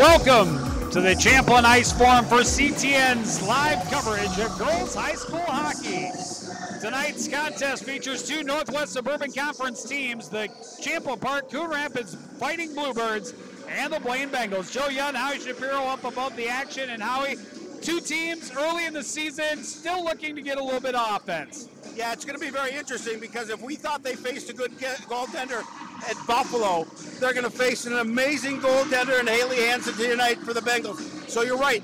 Welcome to the Champlain Ice Forum for CTN's live coverage of girls high school hockey. Tonight's contest features two Northwest Suburban Conference teams, the Champlain Park Coon Rapids Fighting Bluebirds and the Blaine Bengals. Joe Young, Howie Shapiro up above the action, and Howie, two teams early in the season still looking to get a little bit of offense. Yeah, it's going to be very interesting because if we thought they faced a good goaltender at Buffalo, they're going to face an amazing goaltender in Haley Hansen tonight for the Bengals. So you're right,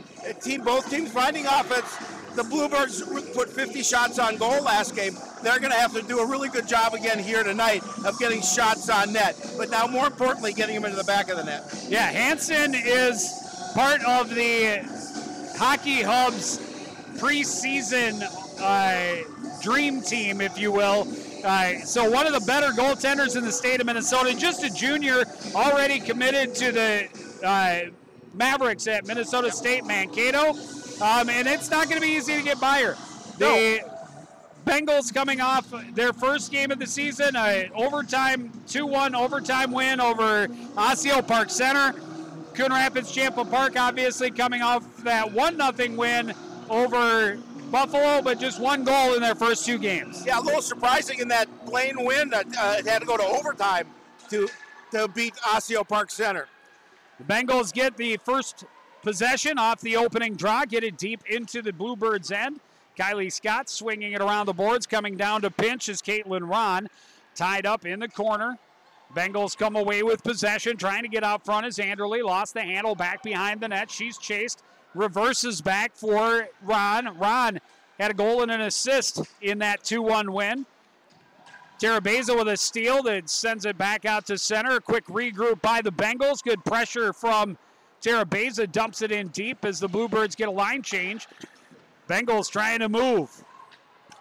both teams finding offense. The Bluebirds put 50 shots on goal last game. They're going to have to do a really good job again here tonight of getting shots on net, but now more importantly, getting them into the back of the net. Yeah, Hansen is part of the Hockey Hub's preseason dream team, if you will. So one of the better goaltenders in the state of Minnesota, just a junior, already committed to the Mavericks at Minnesota State Mankato, and it's not going to be easy to get by her. The Bengals coming off their first game of the season, overtime 2-1 overtime win over Osseo Park Center. Coon Rapids Champlain Park obviously coming off that 1-0 win over Buffalo, but just one goal in their first two games. Yeah, a little surprising in that Blaine win that had to go to overtime to beat Osseo Park Center. The Bengals get the first possession off the opening draw, get it deep into the Bluebirds' end. Kylie Scott swinging it around the boards, coming down to pinch is Caitlin Ron, tied up in the corner. Bengals come away with possession, trying to get out front as Anderley lost the handle back behind the net. She's chased. Reverses back for Ron. Ron had a goal and an assist in that 2-1 win. Terabeza with a steal that sends it back out to center. A quick regroup by the Bengals. Good pressure from Terabeza. Dumps it in deep as the Bluebirds get a line change. Bengals trying to move.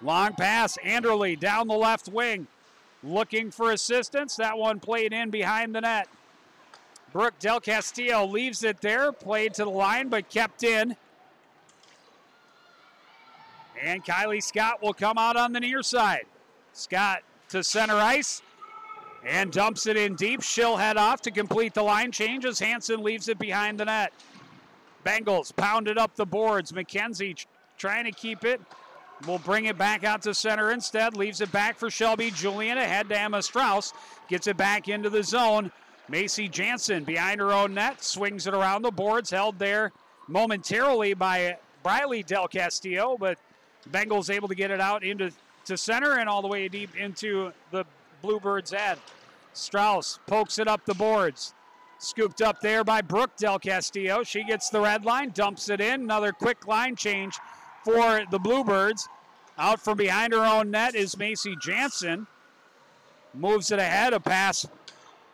Long pass. Anderley down the left wing. Looking for assistance. That one played in behind the net. Brooke Del Castillo leaves it there, played to the line, but kept in. And Kylie Scott will come out on the near side. Scott to center ice and dumps it in deep. She'll head off to complete the line change as Hansen leaves it behind the net. Bengals pounded up the boards. McKenzie trying to keep it. Will bring it back out to center instead. Leaves it back for Shelby Julian. Ahead to Emma Strauss. Gets it back into the zone. Macy Jansen behind her own net, swings it around the boards, held there momentarily by Briley Del Castillo, but Bengals able to get it out into center and all the way deep into the Bluebirds' end. Strauss pokes it up the boards. Scooped up there by Brooke Del Castillo. She gets the red line, dumps it in. Another quick line change for the Bluebirds. Out from behind her own net is Macy Jansen. Moves it ahead, a pass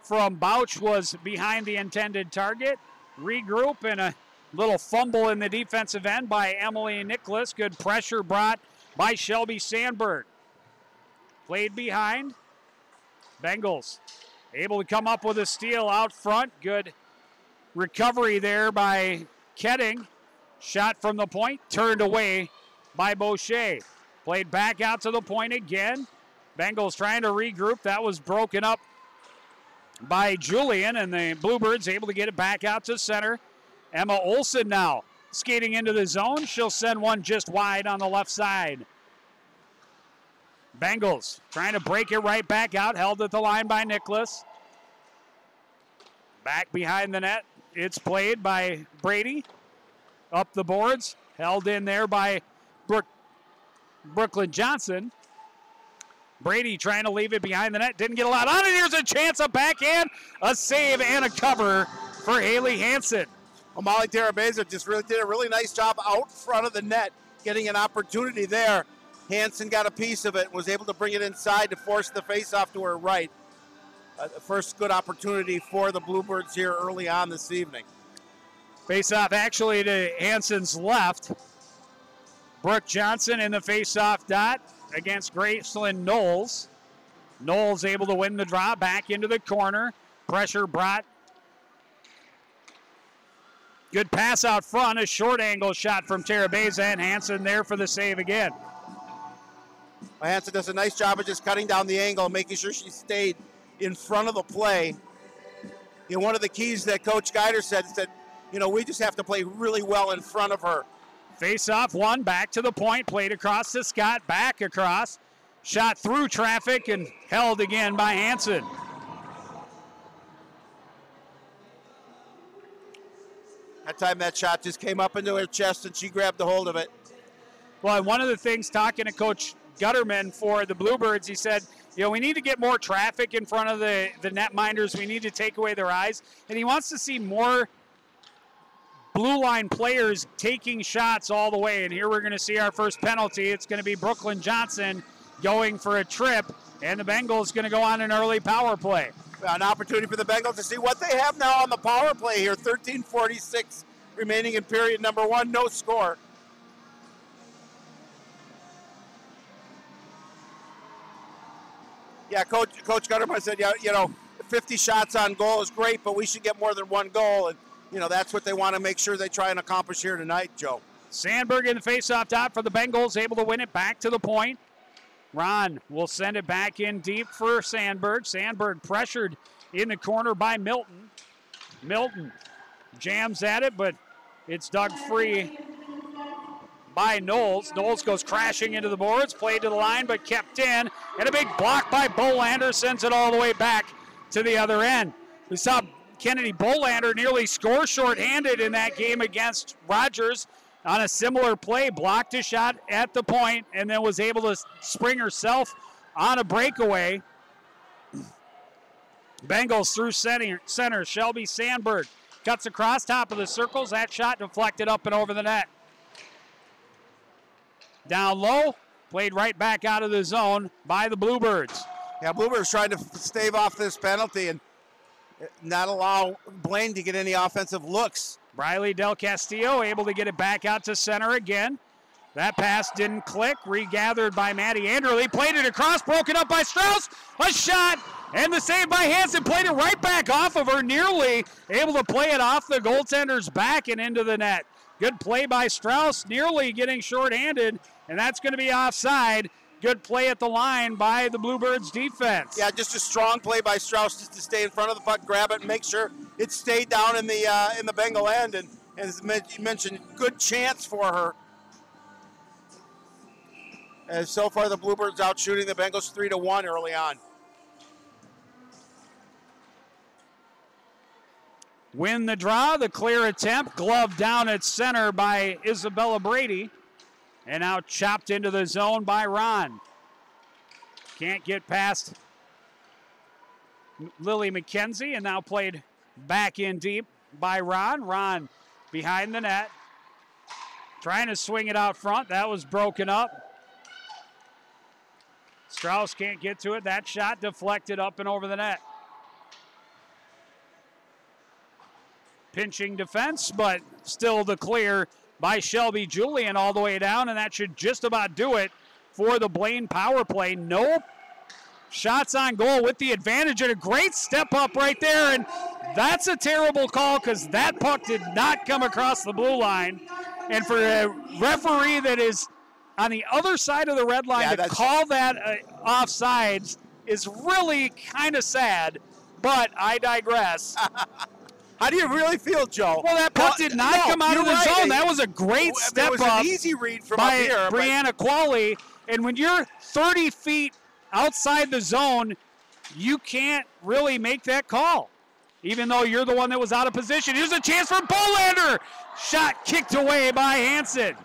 from Bouch was behind the intended target. Regroup and a little fumble in the defensive end by Emily Nicholas. Good pressure brought by Shelby Sandberg. Played behind. Bengals able to come up with a steal out front. Good recovery there by Ketting. Shot from the point, turned away by Boucher. Played back out to the point again. Bengals trying to regroup. That was broken up by Julian, and the Bluebirds able to get it back out to center. Emma Olsen now skating into the zone. She'll send one just wide on the left side. Bengals trying to break it right back out. Held at the line by Nicholas. Back behind the net. It's played by Brady. Up the boards. Held in there by Brooklyn Johnson. Brady trying to leave it behind the net. Didn't get a lot on it. Here's a chance, a backhand, a save, and a cover for Haley Hansen. Well, Molly Terabeza just really did a really nice job out front of the net, getting an opportunity there. Hansen got a piece of it, was able to bring it inside to force the faceoff to her right. The first good opportunity for the Bluebirds here early on this evening. Faceoff actually to Hansen's left. Brooke Johnson in the faceoff dot against Graceland Knowles. Knowles able to win the draw, back into the corner. Pressure brought. Good pass out front, a short angle shot from Terabeza, and Hansen there for the save again. Hansen does a nice job of just cutting down the angle, making sure she stayed in front of the play. You know, one of the keys that Coach Guider said is that You know, we just have to play really well in front of her. Face off one, back to the point, played across to Scott, back across. Shot through traffic and held again by Hansen. That time that shot just came up into her chest and she grabbed a hold of it. Well, one of the things talking to Coach Gutterman for the Bluebirds, he said, you know, we need to get more traffic in front of the netminders. We need to take away their eyes. And he wants to see more blue line players taking shots all the way. And here we're going to see our first penalty. It's going to be Brooklyn Johnson going for a trip. And the Bengals going to go on an early power play. An opportunity for the Bengals to see what they have now on the power play here. 13:46 remaining in period number 1. No score. Yeah, Coach Gutterman said, yeah, you know, 50 shots on goal is great, but we should get more than one goal. And, you know, that's what they want to make sure they try and accomplish here tonight, Joe. Sandberg in the face-off top for the Bengals, able to win it back to the point. Ron will send it back in deep for Sandberg. Sandberg pressured in the corner by Milton. Milton jams at it, but it's dug free by Knowles. Knowles goes crashing into the boards, played to the line, but kept in. And a big block by Bolander sends it all the way back to the other end. We saw Kennedy Bolander nearly score shorthanded in that game against Rogers on a similar play, blocked a shot at the point, and then was able to spring herself on a breakaway. Bengals through center. Shelby Sandberg cuts across top of the circles. That shot deflected up and over the net. Down low, played right back out of the zone by the Bluebirds. Yeah, Bluebirds trying to stave off this penalty and not allow Blaine to get any offensive looks. Briley Del Castillo able to get it back out to center again. That pass didn't click. Regathered by Maddie Anderle. Played it across, broken up by Strauss. A shot, and the save by Hansen. Played it right back off of her, nearly able to play it off the goaltender's back and into the net. Good play by Strauss, nearly getting shorthanded, and that's going to be offside. Good play at the line by the Bluebirds defense. Yeah, just a strong play by Strauss just to stay in front of the puck, grab it, and make sure it stayed down in the Bengal end. And as you mentioned, good chance for her. As so far the Bluebirds out shooting the Bengals 3-1 early on. Win the draw, the clear attempt, glove down at center by Isabella Brady. And now chopped into the zone by Ron. Can't get past Lily McKenzie, and now played back in deep by Ron. Ron behind the net. Trying to swing it out front. That was broken up. Strauss can't get to it. That shot deflected up and over the net. Pinching defense, but still the clear by Shelby Julian all the way down, and that should just about do it for the Blaine power play. No shots on goal with the advantage, and a great step up right there, and that's a terrible call because that puck did not come across the blue line. And for a referee that is on the other side of the red line to call that offsides is really kind of sad, but I digress. How do you really feel, Joe? Well, that puck did not come out of the zone. That was a great step up. It was an easy read from by up here. Brianna Qualley. And when you're 30 feet outside the zone, you can't really make that call, even though you're the one that was out of position. Here's a chance for Bolander. Shot kicked away by Hansen.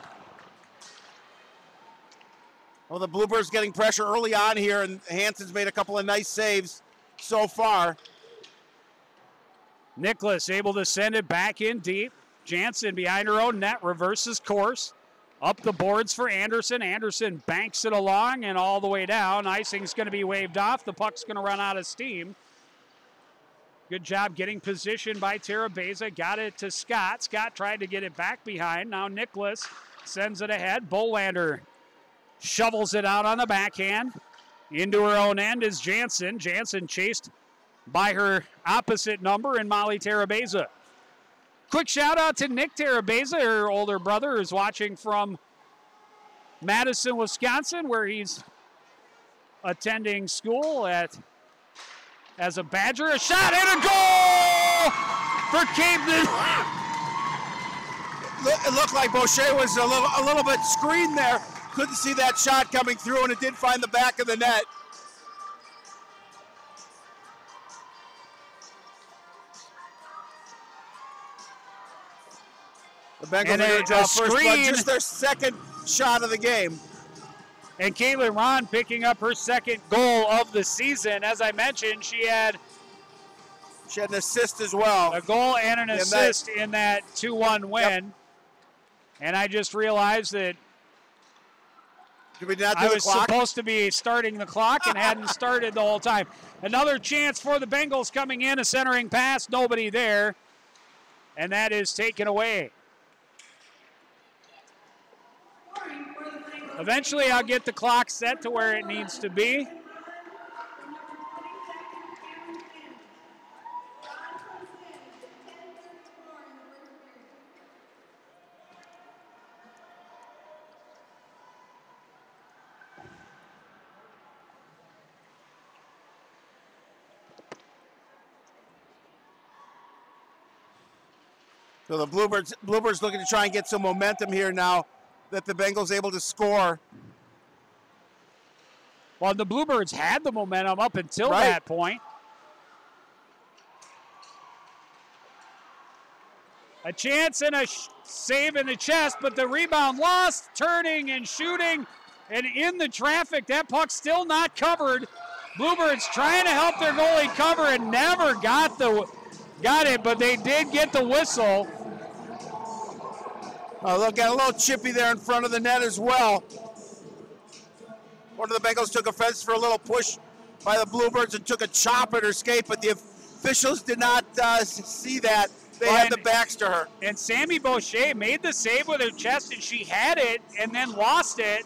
Well, the Bluebirds getting pressure early on here, and Hansen's made a couple of nice saves so far. Nicholas able to send it back in deep. Jansen behind her own net, reverses course. Up the boards for Anderson. Anderson banks it along and all the way down. Icing's going to be waved off. The puck's going to run out of steam. Good job getting position by Terabeza. Got it to Scott. Scott tried to get it back behind. Now Nicholas sends it ahead. Bolander shovels it out on the backhand. Into her own end is Jansen. Jansen chased by her opposite number in Molly Terabeza. Quick shout out to Nick Terabeza, her older brother, who's watching from Madison, Wisconsin, where he's attending school as a Badger. A shot and a goal for Cape it looked like Boucher was a little bit screened there. Couldn't see that shot coming through, and it did find the back of the net. The Bengals are going to draw first blood, just their second shot of the game. And Caitlin Ron picking up her second goal of the season. As I mentioned, she had an assist as well. A goal and an assist in that 2-1 win. Yep. And I just realized that I was supposed to be starting the clock and hadn't started the whole time. Another chance for the Bengals coming in, a centering pass, nobody there. And that is taken away. Eventually I'll get the clock set to where it needs to be. So the Bluebirds looking to try and get some momentum here now that the Bengals able to score. Well, the Bluebirds had the momentum up until that point. A chance and a save in the chest, but the rebound lost, turning and shooting, and in the traffic. That puck's still not covered. Bluebirds trying to help their goalie cover and never got it, but they did get the whistle. Oh, they'll get a little chippy there in front of the net as well. One of the Bengals took offense for a little push by the Bluebirds and took a chop at her skate, but the officials did not see that. They had the backs to her. And Sammy Boucher made the save with her chest, and she had it and then lost it.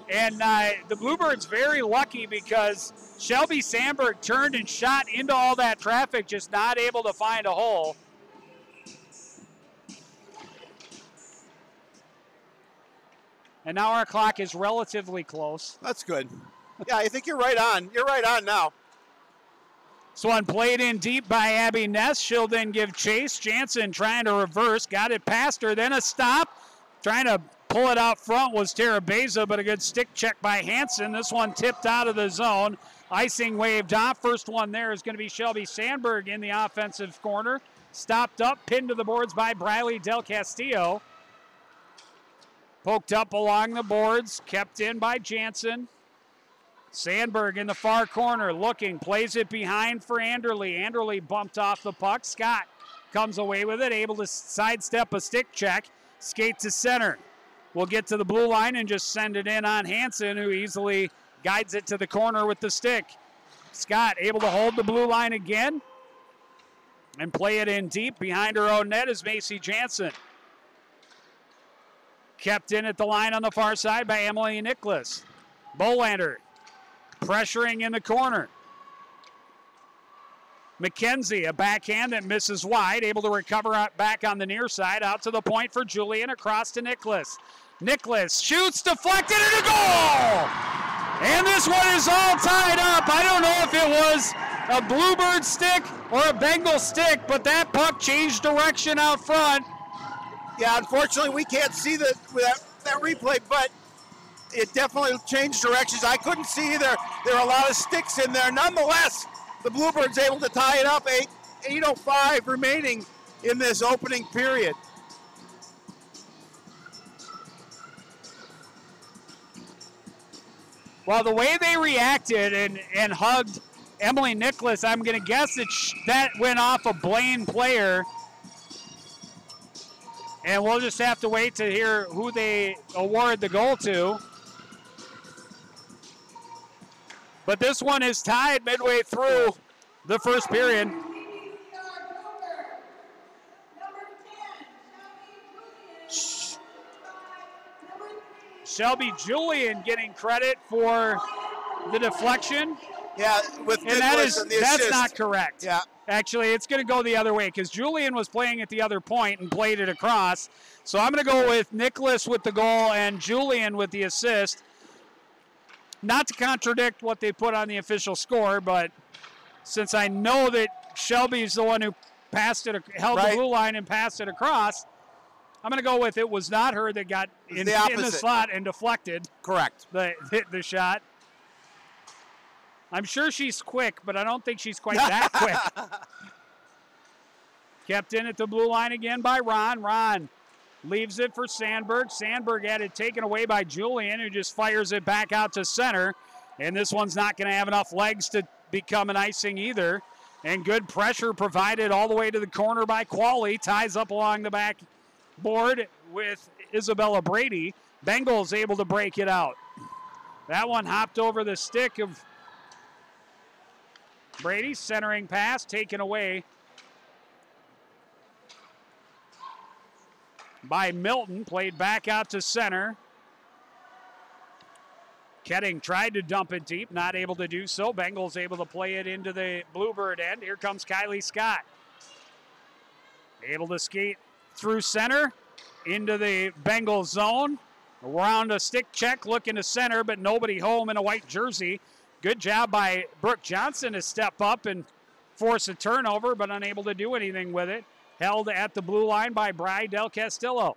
And the Bluebirds very lucky because Shelby Sandberg turned and shot into all that traffic, just not able to find a hole. And now our clock is relatively close. That's good. Yeah, I think you're right on. You're right on now. This one played in deep by Abby Ness. She'll then give chase. Jansen trying to reverse. Got it past her. Then a stop. Trying to pull it out front was Tara Beza, but a good stick check by Hansen. This one tipped out of the zone. Icing waved off. First one there is going to be Shelby Sandberg in the offensive corner. Stopped up, pinned to the boards by Briley Del Castillo. Poked up along the boards, kept in by Jansen. Sandberg in the far corner, looking, plays it behind for Anderle. Anderle bumped off the puck. Scott comes away with it, able to sidestep a stick check, skate to center. We'll get to the blue line and just send it in on Hansen, who easily guides it to the corner with the stick. Scott able to hold the blue line again and play it in deep. Behind her own net is Macy Jansen. Kept in at the line on the far side by Emily Nicholas. Bolander pressuring in the corner. McKenzie, a backhand that misses wide, able to recover back on the near side. Out to the point for Julian, across to Nicholas. Nicholas shoots, deflected, and a goal! And this one is all tied up. I don't know if it was a Bluebird stick or a Bengal stick, but that puck changed direction out front. Yeah, unfortunately, we can't see that replay, but it definitely changed directions. I couldn't see either. There are a lot of sticks in there. Nonetheless, the Bluebirds able to tie it up. 8:05 remaining in this opening period. Well, the way they reacted and hugged Emily Nicholas, I'm going to guess that went off a Blaine player. And we'll just have to wait to hear who they award the goal to. But this one is tied midway through the first period. Shelby Julian getting credit for the deflection. Yeah, with Nicholas and the assist. That's not correct. Yeah. Actually, it's going to go the other way because Julian was playing at the other point and played it across. So I'm going to go with Nicholas with the goal and Julian with the assist. Not to contradict what they put on the official score, but since I know that Shelby's the one who passed it, held the blue line and passed it across, I'm going to go with it was not her that got in the slot and deflected. Correct. The shot. I'm sure she's quick, but I don't think she's quite that quick. Kept in at the blue line again by Ron. Ron leaves it for Sandberg. Sandberg had it taken away by Julian, who just fires it back out to center. And this one's not going to have enough legs to become an icing either. And good pressure provided all the way to the corner by Qualley. Ties up along the back board with Isabella Brady. Bengals able to break it out. That one hopped over the stick of Brady. Centering pass taken away by Milton. Played back out to center. Ketting tried to dump it deep, not able to do so. Bengals able to play it into the Bluebird end. Here comes Kylie Scott. Able to skate through center into the Bengals zone. Around a stick check, looking to center, but nobody home in a white jersey. Good job by Brooke Johnson to step up and force a turnover, but unable to do anything with it. Held at the blue line by Bri Del Castillo.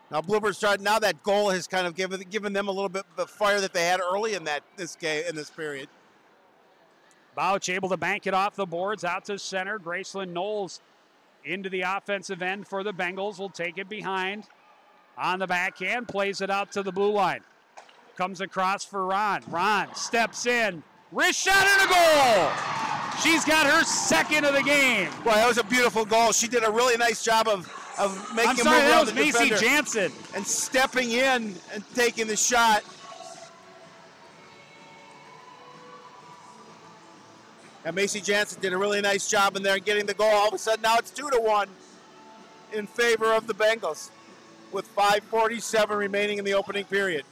Now Bluebirds started. Now that goal has kind of given them a little bit of fire that they had early in this period. Bouch able to bank it off the boards out to center. Graceland Knowles into the offensive end for the Bengals. Will take it behind on the backhand. Plays it out to the blue line. Comes across for Ron. Ron steps in. Wrist shot and a goal. She's got her second of the game. Boy, that was a beautiful goal. She did a really nice job of making I'm sorry, a move that around was the Macy defender Jansen. and stepping in and taking the shot. And Macy Jansen did a really nice job in there getting the goal. All of a sudden, now it's 2-1 in favor of the Bengals with 5:47 remaining in the opening period.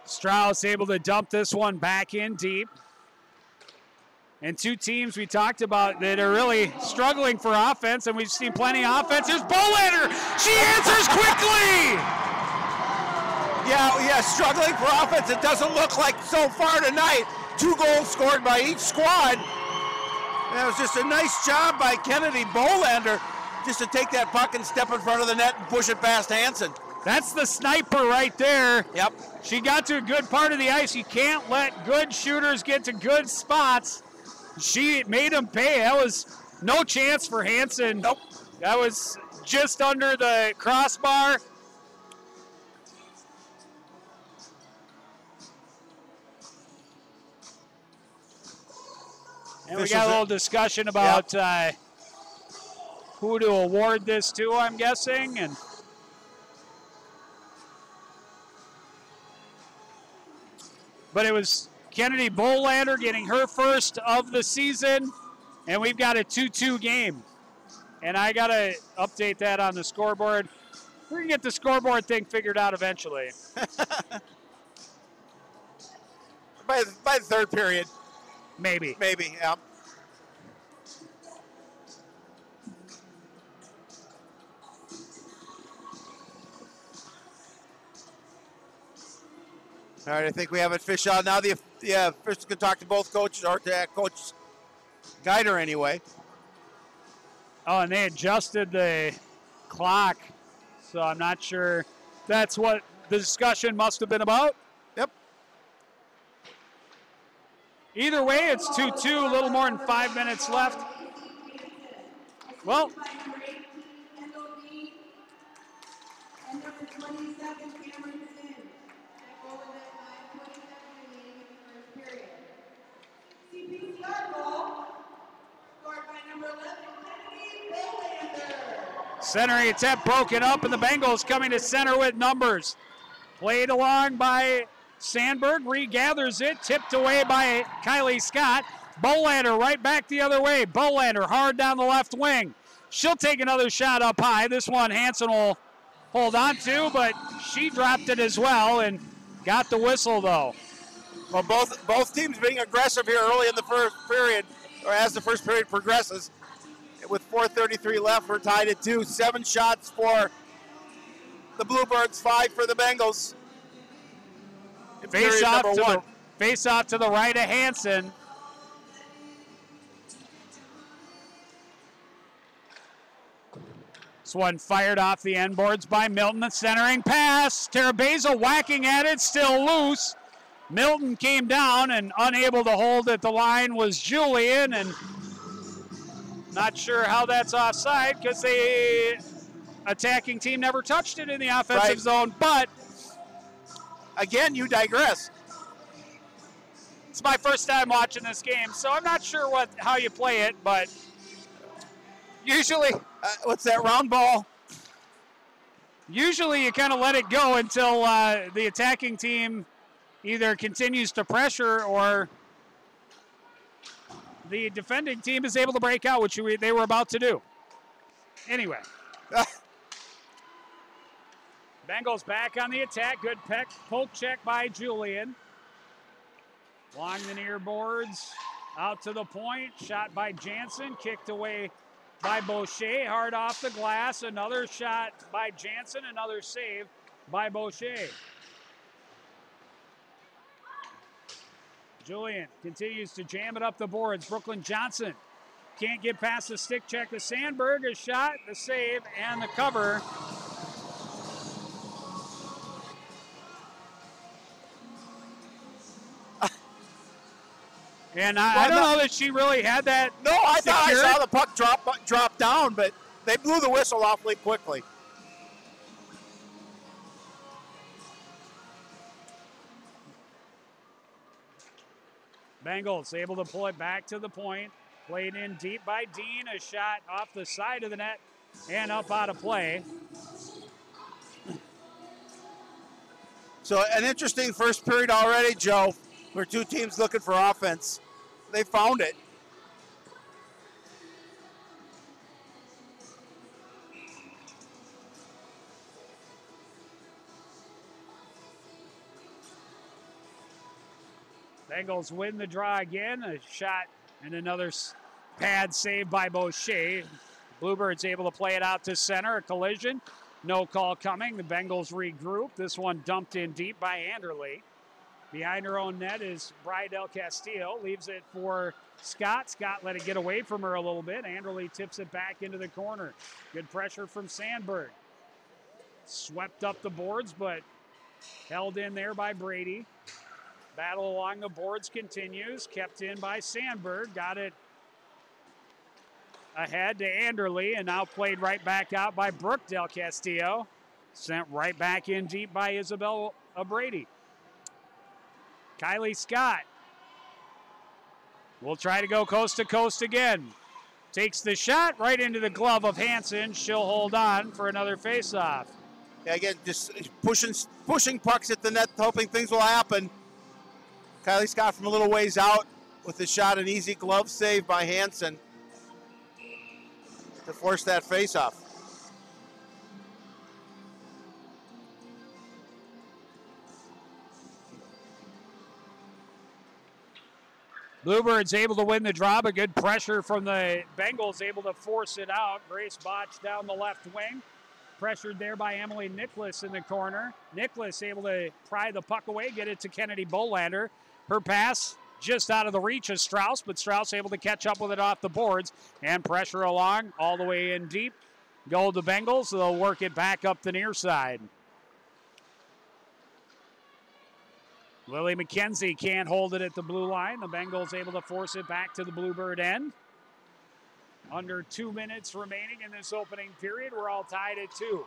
Strauss able to dump this one back in deep. And two teams we talked about that are really struggling for offense, and we've seen plenty of offense. Here's Bolander. She answers quickly. Yeah, struggling for offense. It doesn't look like so far tonight. 2 goals scored by each squad. And it was just a nice job by Kennedy Bolander just to take that puck and step in front of the net and push it past Hansen. That's the sniper right there. Yep. She got to a good part of the ice. You can't let good shooters get to good spots. She made them pay. That was no chance for Hansen. Nope. That was just under the crossbar. And we got a little discussion about who to award this to, I'm guessing. But it was Kennedy Bolander getting her first of the season, and we've got a 2-2 game. And I got to update that on the scoreboard. We're going to get the scoreboard thing figured out eventually. by the third period. Maybe, yeah. All right, I think we have it fish out now. First can talk to both coaches, or to Coach Guider anyway. Oh, and they adjusted the clock, so I'm not sure that's what the discussion must have been about. Yep. Either way, it's 2-2, a little more than 5 minutes left. Well, CPCR goal scored by number 11, Kennedy Bolander. Centering attempt broken up, and the Bengals coming to center with numbers. Played along by Sandberg, regathers it, tipped away by Kylie Scott. Bolander right back the other way. Bolander hard down the left wing. She'll take another shot up high. This one Hansen will hold on to, but she dropped it as well and got the whistle though. Well, both teams being aggressive here early in the first period, or as the first period progresses. with 4:33 left. We're tied at 2. 7 shots for the Bluebirds, 5 for the Bengals. Face off to the right of Hansen. This one fired off the end boards by Milton. The centering pass. Terabeza whacking at it, still loose. Milton came down and unable to hold it. The line was Julian, and not sure how that's offside because the attacking team never touched it in the offensive zone. But again, you digress. It's my first time watching this game, so I'm not sure how you play it, but usually, what's that, round ball? Usually you kind of let it go until the attacking team either continues to pressure or the defending team is able to break out, which they were about to do. Anyway. Bengals back on the attack. Good poke check by Julian. Along the near boards. Out to the point. Shot by Jansen. Kicked away by Boucher. Hard off the glass. Another shot by Jansen. Another save by Boucher. Julian continues to jam it up the boards. Brooklyn Johnson can't get past the stick check to Sandberg. A shot, the save, and the cover. And I don't know that she really had that. No, I thought I saw the puck drop down, but they blew the whistle awfully quickly. Bengals able to pull it back to the point. Played in deep by Dean. A shot off the side of the net and up out of play. So an interesting first period already, Joe, where two teams looking for offense. They found it. Bengals win the draw again. A shot and another pad save by Boucher. Bluebirds able to play it out to center. A collision. No call coming. The Bengals regroup. This one dumped in deep by Anderle. Behind her own net is Bri Del Castillo. Leaves it for Scott. Scott let it get away from her a little bit. Anderle tips it back into the corner. Good pressure from Sandberg. Swept up the boards, but held in there by Brady. Battle along the boards continues. Kept in by Sandberg. Got it ahead to Anderle, and now played right back out by Brooke Del Castillo. Sent right back in deep by Isabel Brady. Kylie Scott will try to go coast to coast again. Takes the shot right into the glove of Hansen. She'll hold on for another faceoff. Yeah, again, just pushing pucks at the net, hoping things will happen. Kylie Scott from a little ways out with the shot, an easy glove save by Hansen to force that faceoff. Bluebirds able to win the draw, but good pressure from the Bengals, able to force it out. Grace Botch down the left wing. Pressured there by Emily Nicholas in the corner. Nicholas able to pry the puck away, get it to Kennedy Bolander. Her pass just out of the reach of Strauss, but Strauss able to catch up with it off the boards and pressure along all the way in deep. Goal to Bengals. They'll work it back up the near side. Lily McKenzie can't hold it at the blue line. The Bengals able to force it back to the Bluebird end. Under 2 minutes remaining in this opening period. We're all tied at 2.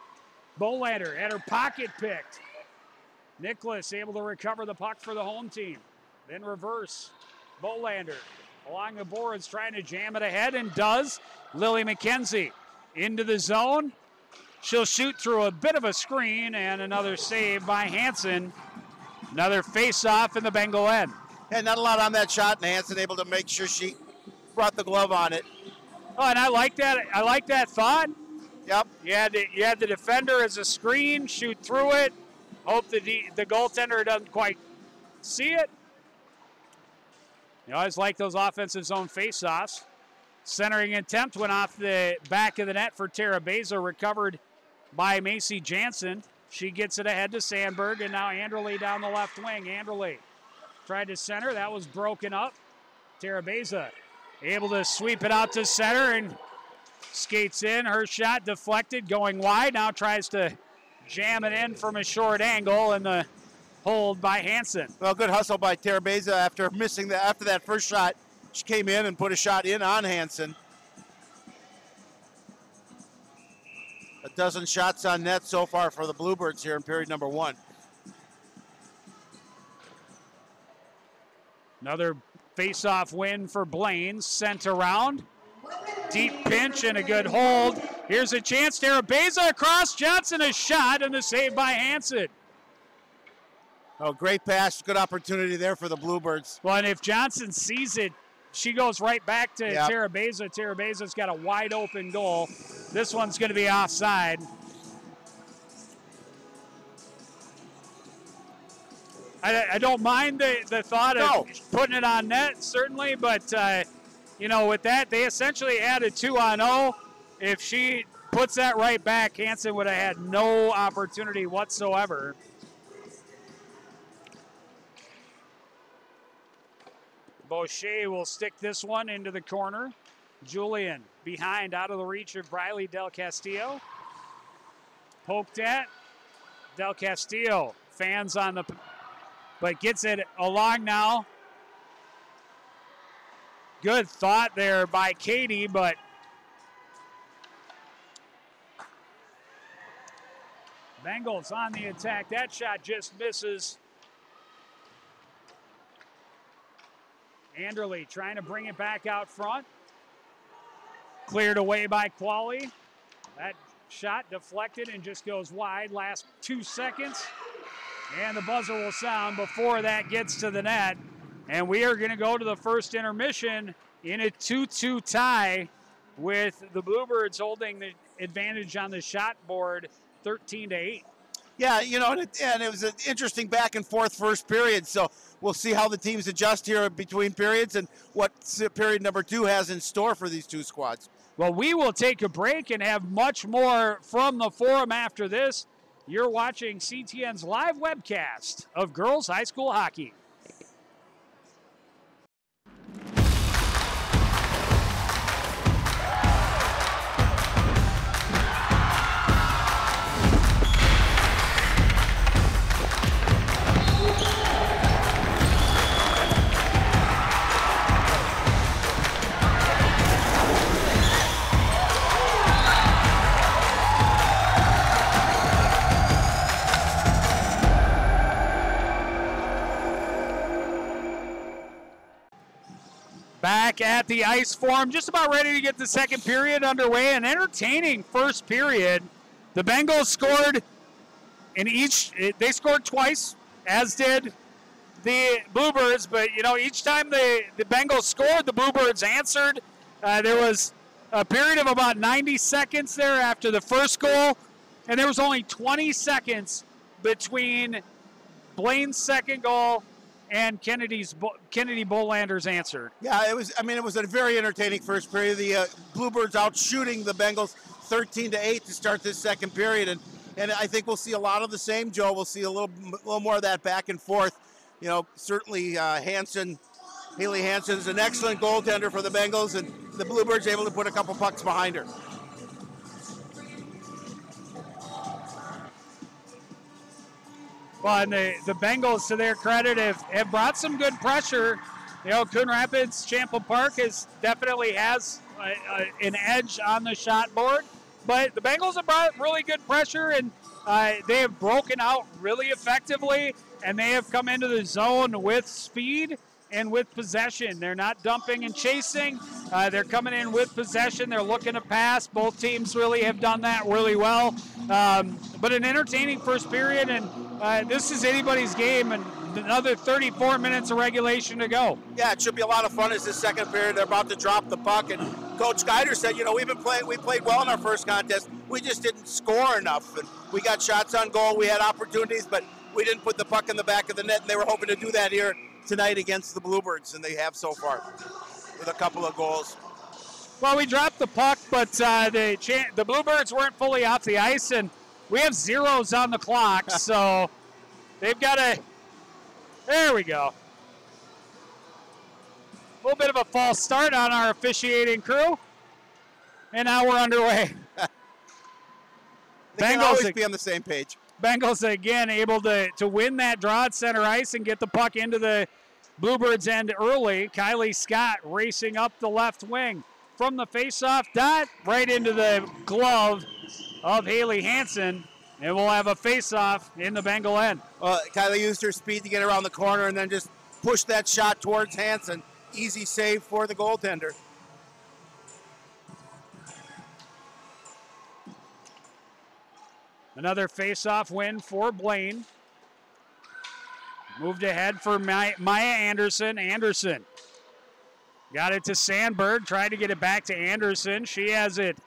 Bolander had her pocket picked. Nicholas able to recover the puck for the home team. Then reverse. Bolander along the boards trying to jam it ahead and does. Lily McKenzie into the zone. She'll shoot through a bit of a screen and another save by Hansen. Another face-off in the Bengal end. Yeah, not a lot on that shot, and Hansen able to make sure she brought the glove on it. Oh, and I like that. I like that thought. Yep. You had the defender as a screen, shoot through it. Hope the goaltender doesn't quite see it. You always like those offensive zone face-offs. Centering attempt went off the back of the net for Tara Beza, recovered by Macy Jansen. She gets it ahead to Sandberg, and now Anderle down the left wing. Anderle tried to center. That was broken up. Tara Beza able to sweep it out to center and skates in. Her shot deflected, going wide. Now tries to jam it in from a short angle, and the hold by Hansen. Well, good hustle by Tara Beza after missing after that first shot. She came in and put a shot in on Hansen. A dozen shots on net so far for the Bluebirds here in period number 1. Another face-off win for Blaine. Sent around. Deep pinch and a good hold. Here's a chance. Tara Beza across. Johnson a shot and the save by Hansen. Oh, great pass. Good opportunity there for the Bluebirds. Well, and if Johnson sees it, she goes right back to Tara Beza. Tara Beza's got a wide open goal. This one's going to be offside. I don't mind the thought of putting it on net, certainly, but, you know, with that, they essentially had a 2-on-0. If she puts that right back, Hansen would have had no opportunity whatsoever. Boucher will stick this one into the corner. Julian behind, out of the reach of Briley Del Castillo. Poked at. Del Castillo, fans on the, but gets it along now. Good thought there by Katie, but Bengals on the attack. That shot just misses. Anderle trying to bring it back out front. Cleared away by Qualley. That shot deflected and just goes wide. Last 2 seconds. And the buzzer will sound before that gets to the net. And we are going to go to the first intermission in a 2-2 tie with the Bluebirds holding the advantage on the shot board 13-8. Yeah, you know, and it was an interesting back and forth first period. So we'll see how the teams adjust here between periods and what period number 2 has in store for these two squads. Well, we will take a break and have much more from the forum after this. You're watching CTN's live webcast of girls high school hockey. Back at the ice forum, just about ready to get the second period underway. An entertaining first period. The Bengals scored in each, they scored twice, as did the Bluebirds, but you know, each time the Bengals scored, the Bluebirds answered. There was a period of about 90 seconds there after the first goal, and there was only 20 seconds between Blaine's second goal and Kennedy Bolander's answer. Yeah, it was. I mean, it was a very entertaining first period. The Bluebirds out shooting the Bengals 13-8 to start this second period, and I think we'll see a lot of the same, Joe. We'll see a little more of that back and forth. You know, certainly Haley Hansen is an excellent goaltender for the Bengals, and the Bluebirds able to put a couple pucks behind her. Well, and the Bengals, to their credit, have brought some good pressure. You know, Coon Rapids, Champlain Park definitely has an edge on the shot board. But the Bengals have brought really good pressure, and they have broken out really effectively, and they have come into the zone with speed and with possession. They're not dumping and chasing. They're coming in with possession. They're looking to pass. Both teams really have done that really well. But an entertaining first period, and this is anybody's game, and another 34 minutes of regulation to go. Yeah, it should be a lot of fun as this second period. They're about to drop the puck, and Coach Geider said, you know, we played well in our first contest. We just didn't score enough, and we got shots on goal. We had opportunities, but we didn't put the puck in the back of the net, and they were hoping to do that here tonight against the Bluebirds, and they have so far with a couple of goals. Well, we dropped the puck, but the Bluebirds weren't fully off the ice, and we have zeros on the clock, so they've got to. There we go. A little bit of a false start on our officiating crew, and now we're underway. They can always be on the same page. Bengals again able to win that draw at center ice and get the puck into the Bluebirds' end early. Kylie Scott racing up the left wing from the faceoff dot right into the glove of Haley Hansen, and we'll have a faceoff in the Bengal end. Kylie used her speed to get around the corner and then just pushed that shot towards Hansen. Easy save for the goaltender. Another face-off win for Blaine. Moved ahead for Maya Anderson. Anderson got it to Sandberg. Tried to get it back to Anderson. She has it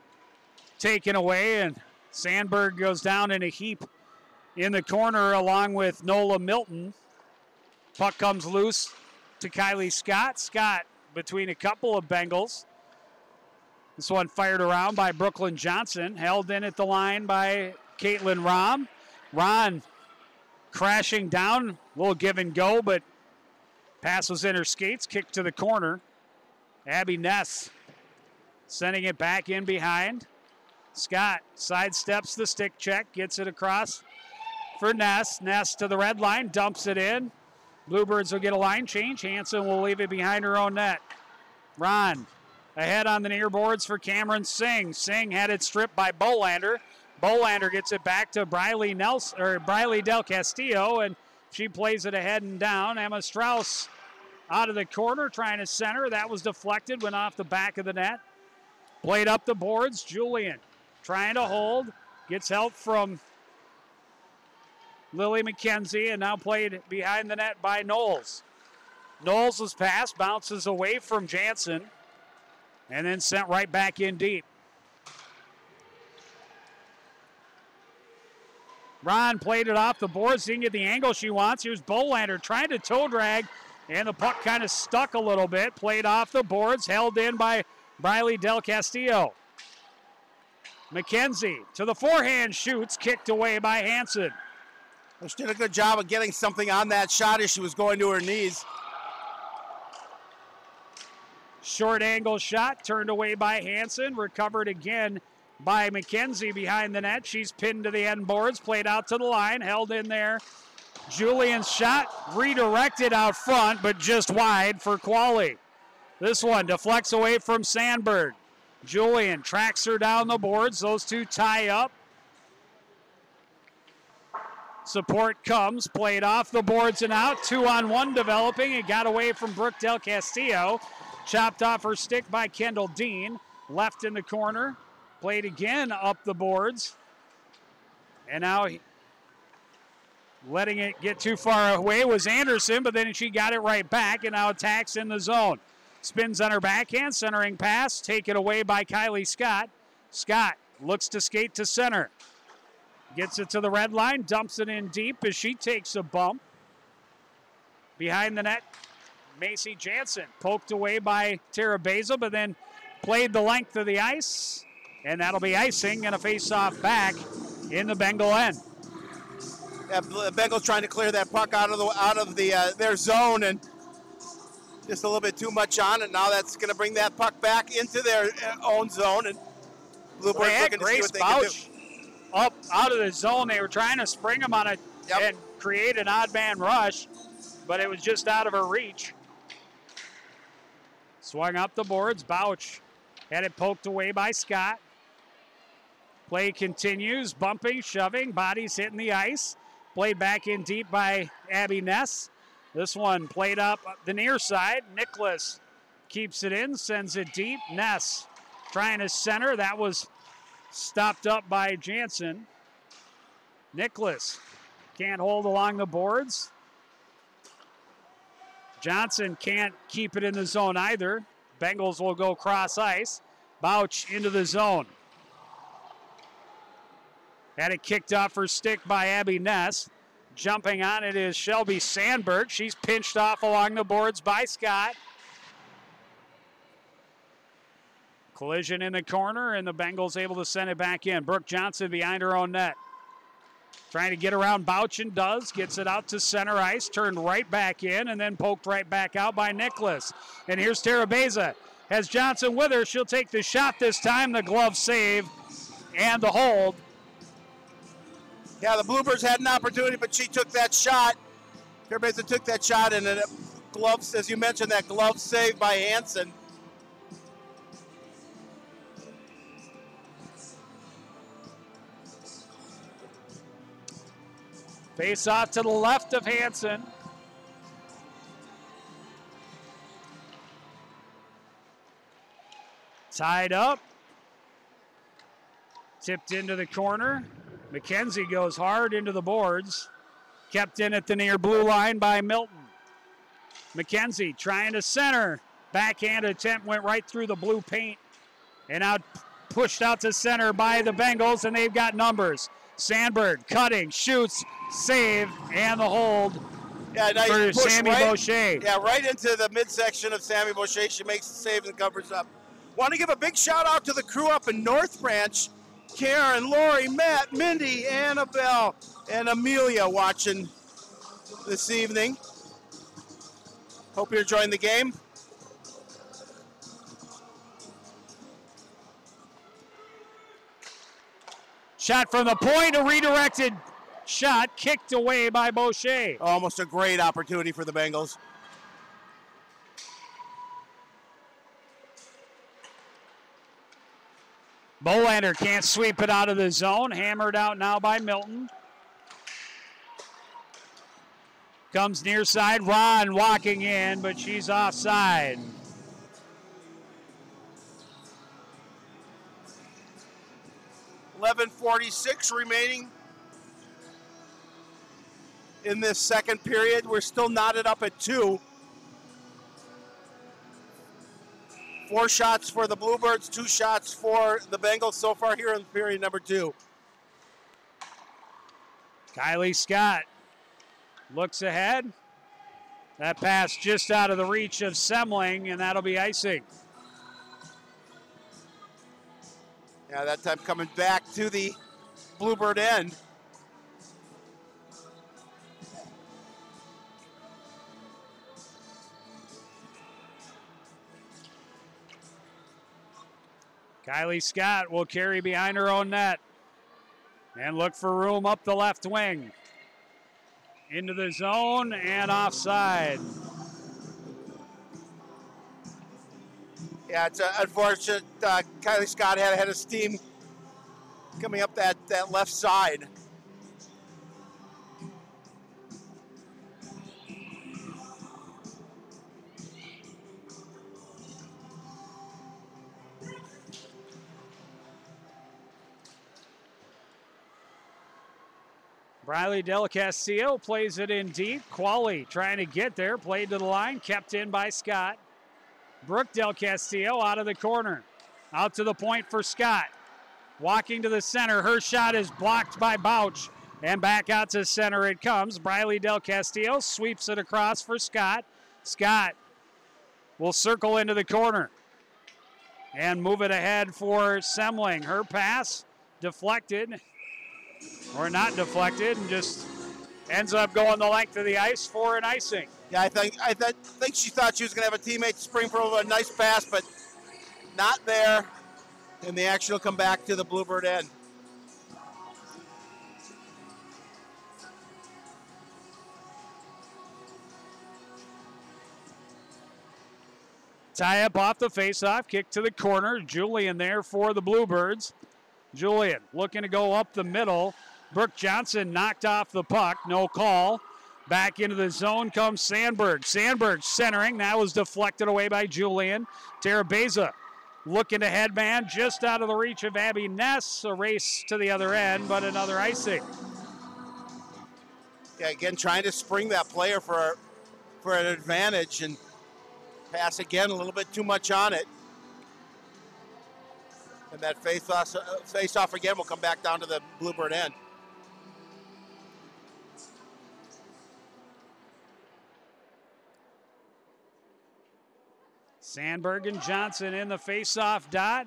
taken away, and Sandberg goes down in a heap in the corner along with Nola Milton. Puck comes loose to Kylie Scott. Scott between a couple of Bengals. This one fired around by Brooklyn Johnson. Held in at the line by Caitlin Rom. Ron crashing down, a little give and go, but pass was in her skates, kick to the corner. Abby Ness sending it back in behind. Scott sidesteps the stick check, gets it across for Ness. Ness to the red line, dumps it in. Bluebirds will get a line change. Hansen will leave it behind her own net. Ron ahead on the near boards for Cameron Singh. Singh had it stripped by Bolander. Bolander gets it back to Briley Del Castillo, and she plays it ahead and down. Emma Strauss out of the corner trying to center. That was deflected, went off the back of the net. Played up the boards. Julian trying to hold. Gets help from Lily McKenzie, and now played behind the net by Knowles. Knowles' was passed, bounces away from Jansen, and then sent right back in deep. Ron played it off the boards, didn't get the angle she wants. Here's Bolander trying to toe drag, and the puck kind of stuck a little bit. Played off the boards, held in by Briley Del Castillo. McKenzie to the forehand, shoots, kicked away by Hansen. She did a good job of getting something on that shot as she was going to her knees. Short angle shot, turned away by Hansen, recovered again by McKenzie behind the net. She's pinned to the end boards, played out to the line, held in there. Julian's shot redirected out front, but just wide for Qualley. This one deflects away from Sandberg. Julian tracks her down the boards. Those two tie up. Support comes, played off the boards and out. 2-on-1 developing. It got away from Brooke Del Castillo. Chopped off her stick by Kendall Dean. Left in the corner. Played again up the boards. And now letting it get too far away was Anderson, but then she got it right back and now attacks in the zone. Spins on her backhand, centering pass, taken away by Kylie Scott. Scott looks to skate to center. Gets it to the red line, dumps it in deep as she takes a bump. Behind the net, Macy Jansen poked away by Tara Basil, but then played the length of the ice. And that'll be icing and a face-off back in the Bengal end. Yeah, the Bengals trying to clear that puck out of their zone, and just a little bit too much on it. Now that's going to bring that puck back into their own zone, and Bluebirds looking to see what they can do. Up out of the zone, they were trying to spring him on it and create an odd man rush, but it was just out of her reach. Swung up the boards. Bouch had it poked away by Scott. Play continues, bumping, shoving, bodies hitting the ice. Played back in deep by Abby Ness. This one played up the near side. Nicholas keeps it in, sends it deep. Ness trying to center. That was stopped up by Jansen. Nicholas can't hold along the boards. Johnson can't keep it in the zone either. Bengals will go cross ice. Bouch into the zone. Had it kicked off her stick by Abby Ness. Jumping on it is Shelby Sandberg. She's pinched off along the boards by Scott. Collision in the corner, and the Bengals able to send it back in. Brooke Johnson behind her own net. Trying to get around Bouch and does. Gets it out to center ice. Turned right back in and then poked right back out by Nicholas. And here's Terabeza. Has Johnson with her. She'll take the shot this time. The glove save and the hold. Yeah, the Bluebirds had an opportunity, but she took that shot. Terabeza took that shot, and then gloves, as you mentioned, that glove save by Hansen. Face off to the left of Hansen. Tied up. Tipped into the corner. McKenzie goes hard into the boards. Kept in at the near blue line by Milton. McKenzie trying to center. Backhand attempt went right through the blue paint. And out pushed out to center by the Bengals, and they've got numbers. Sandberg cutting, shoots, save, and the hold for Sammy Boucher. Yeah, right into the midsection of Sammy Boucher. She makes the save and covers up. Want to give a big shout out to the crew up in North Branch. Karen, Lori, Matt, Mindy, Annabelle, and Amelia watching this evening. Hope you're enjoying the game. Shot from the point, a redirected shot, kicked away by Boucher. Almost a great opportunity for the Bengals. Bolander can't sweep it out of the zone. Hammered out now by Milton. Comes near side. Ron walking in, but she's offside. .46 remaining in this second period. We're still knotted up at 2. 4 shots for the Bluebirds, 2 shots for the Bengals so far here in period number 2. Kylie Scott looks ahead. That pass just out of the reach of Semling, and that'll be icing. Yeah, that time coming back to the Bluebird end. Kylie Scott will carry behind her own net and look for room up the left wing. Into the zone and offside. Yeah, it's unfortunate. Kylie Scott had a head of steam coming up that left side. Briley Del Castillo plays it in deep. Qualley trying to get there. Played to the line. Kept in by Scott. Brooke Del Castillo out of the corner. Out to the point for Scott. Walking to the center. Her shot is blocked by Bouch. And back out to center it comes. Briley Del Castillo sweeps it across for Scott. Scott will circle into the corner. And move it ahead for Semling. Her pass deflected. Or not deflected, and just ends up going the length of the ice for an icing. Yeah, I think she thought she was going to have a teammate spring for a nice pass, but not there. And the action will come back to the Bluebird end. Tie up off the faceoff, kick to the corner. Julian there for the Bluebirds. Julian looking to go up the middle. Brooke Johnson knocked off the puck. No call. Back into the zone comes Sandberg. Sandberg centering. That was deflected away by Julian. Terabeza looking to headman just out of the reach of Abby Ness. A race to the other end, but another icing. Yeah, again, trying to spring that player for an advantage and pass again a little bit too much on it. And that face-off again will come back down to the Bluebird end. Sandberg and Johnson in the face-off dot.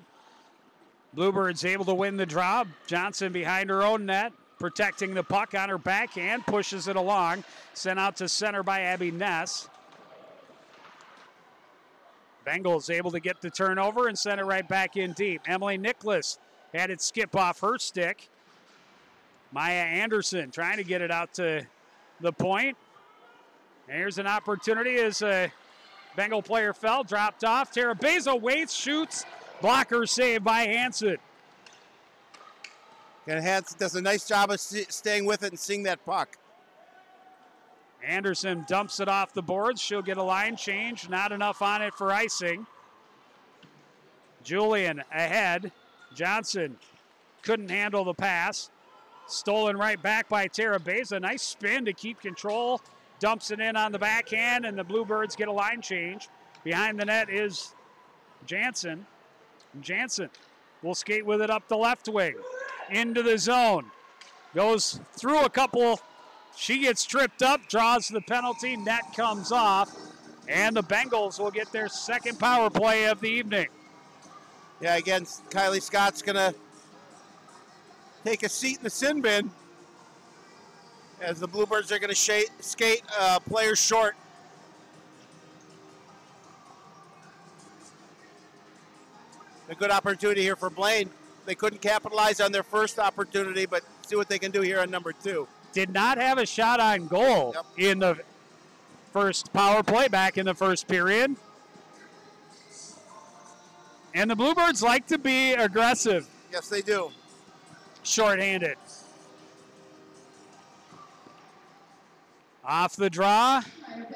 Bluebirds able to win the draw. Johnson behind her own net, protecting the puck on her backhand, pushes it along. Sent out to center by Abby Ness. Bengals able to get the turnover and send it right back in deep. Emily Nicholas had it skip off her stick. Maya Anderson trying to get it out to the point. And here's an opportunity as a Bengal player fell, dropped off. Tara Beza waits, shoots. Blocker save by Hansen. And Hansen does a nice job of staying with it and seeing that puck. Anderson dumps it off the boards. She'll get a line change. Not enough on it for icing. Julian ahead. Johnson couldn't handle the pass. Stolen right back by Tara Beza. Nice spin to keep control. Dumps it in on the backhand, and the Bluebirds get a line change. Behind the net is Jansen. Jansen will skate with it up the left wing. Into the zone. Goes through a couple. She gets tripped up, draws the penalty. Net comes off, and the Bengals will get their second power play of the evening. Yeah, again, Kylie Scott's going to take a seat in the sin bin as the Bluebirds are going to skate players short. A good opportunity here for Blaine. They couldn't capitalize on their first opportunity, but see what they can do here on number 2. Did not have a shot on goal in the first power play back in the first period. And the Bluebirds like to be aggressive. Yes, they do. Shorthanded. Off the draw.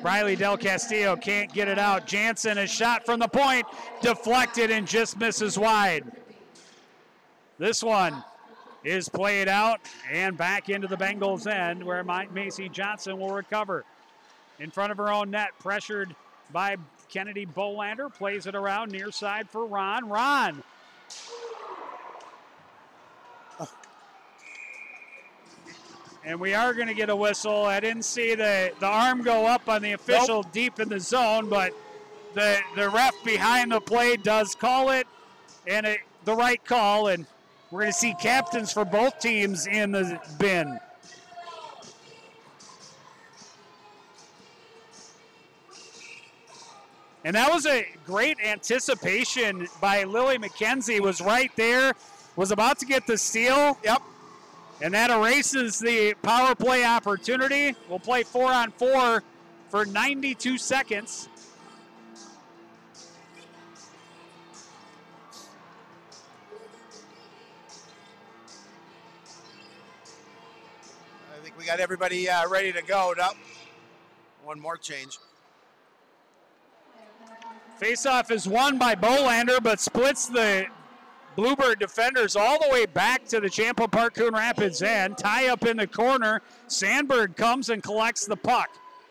Riley Del Castillo can't get it out. Jansen, a shot from the point, deflected and just misses wide. This one is played out and back into the Bengals' end where Macy Johnson will recover. In front of her own net, pressured by Kennedy Bolander, plays it around near side for Ron. Ron. And we are going to get a whistle. I didn't see the arm go up on the official deep in the zone, but the ref behind the play does call it, and the right call, and we're going to see captains for both teams in the bin. And that was a great anticipation by Lily McKenzie. Was right there, was about to get the steal. Yep. And that erases the power play opportunity. We'll play 4-on-4 for 92 seconds. I think we got everybody ready to go. Now, one more change. Faceoff is won by Bolander, but splits the Bluebird defenders all the way back to the Champlain Park Coon Rapids end. Tie up in the corner. Sandberg comes and collects the puck.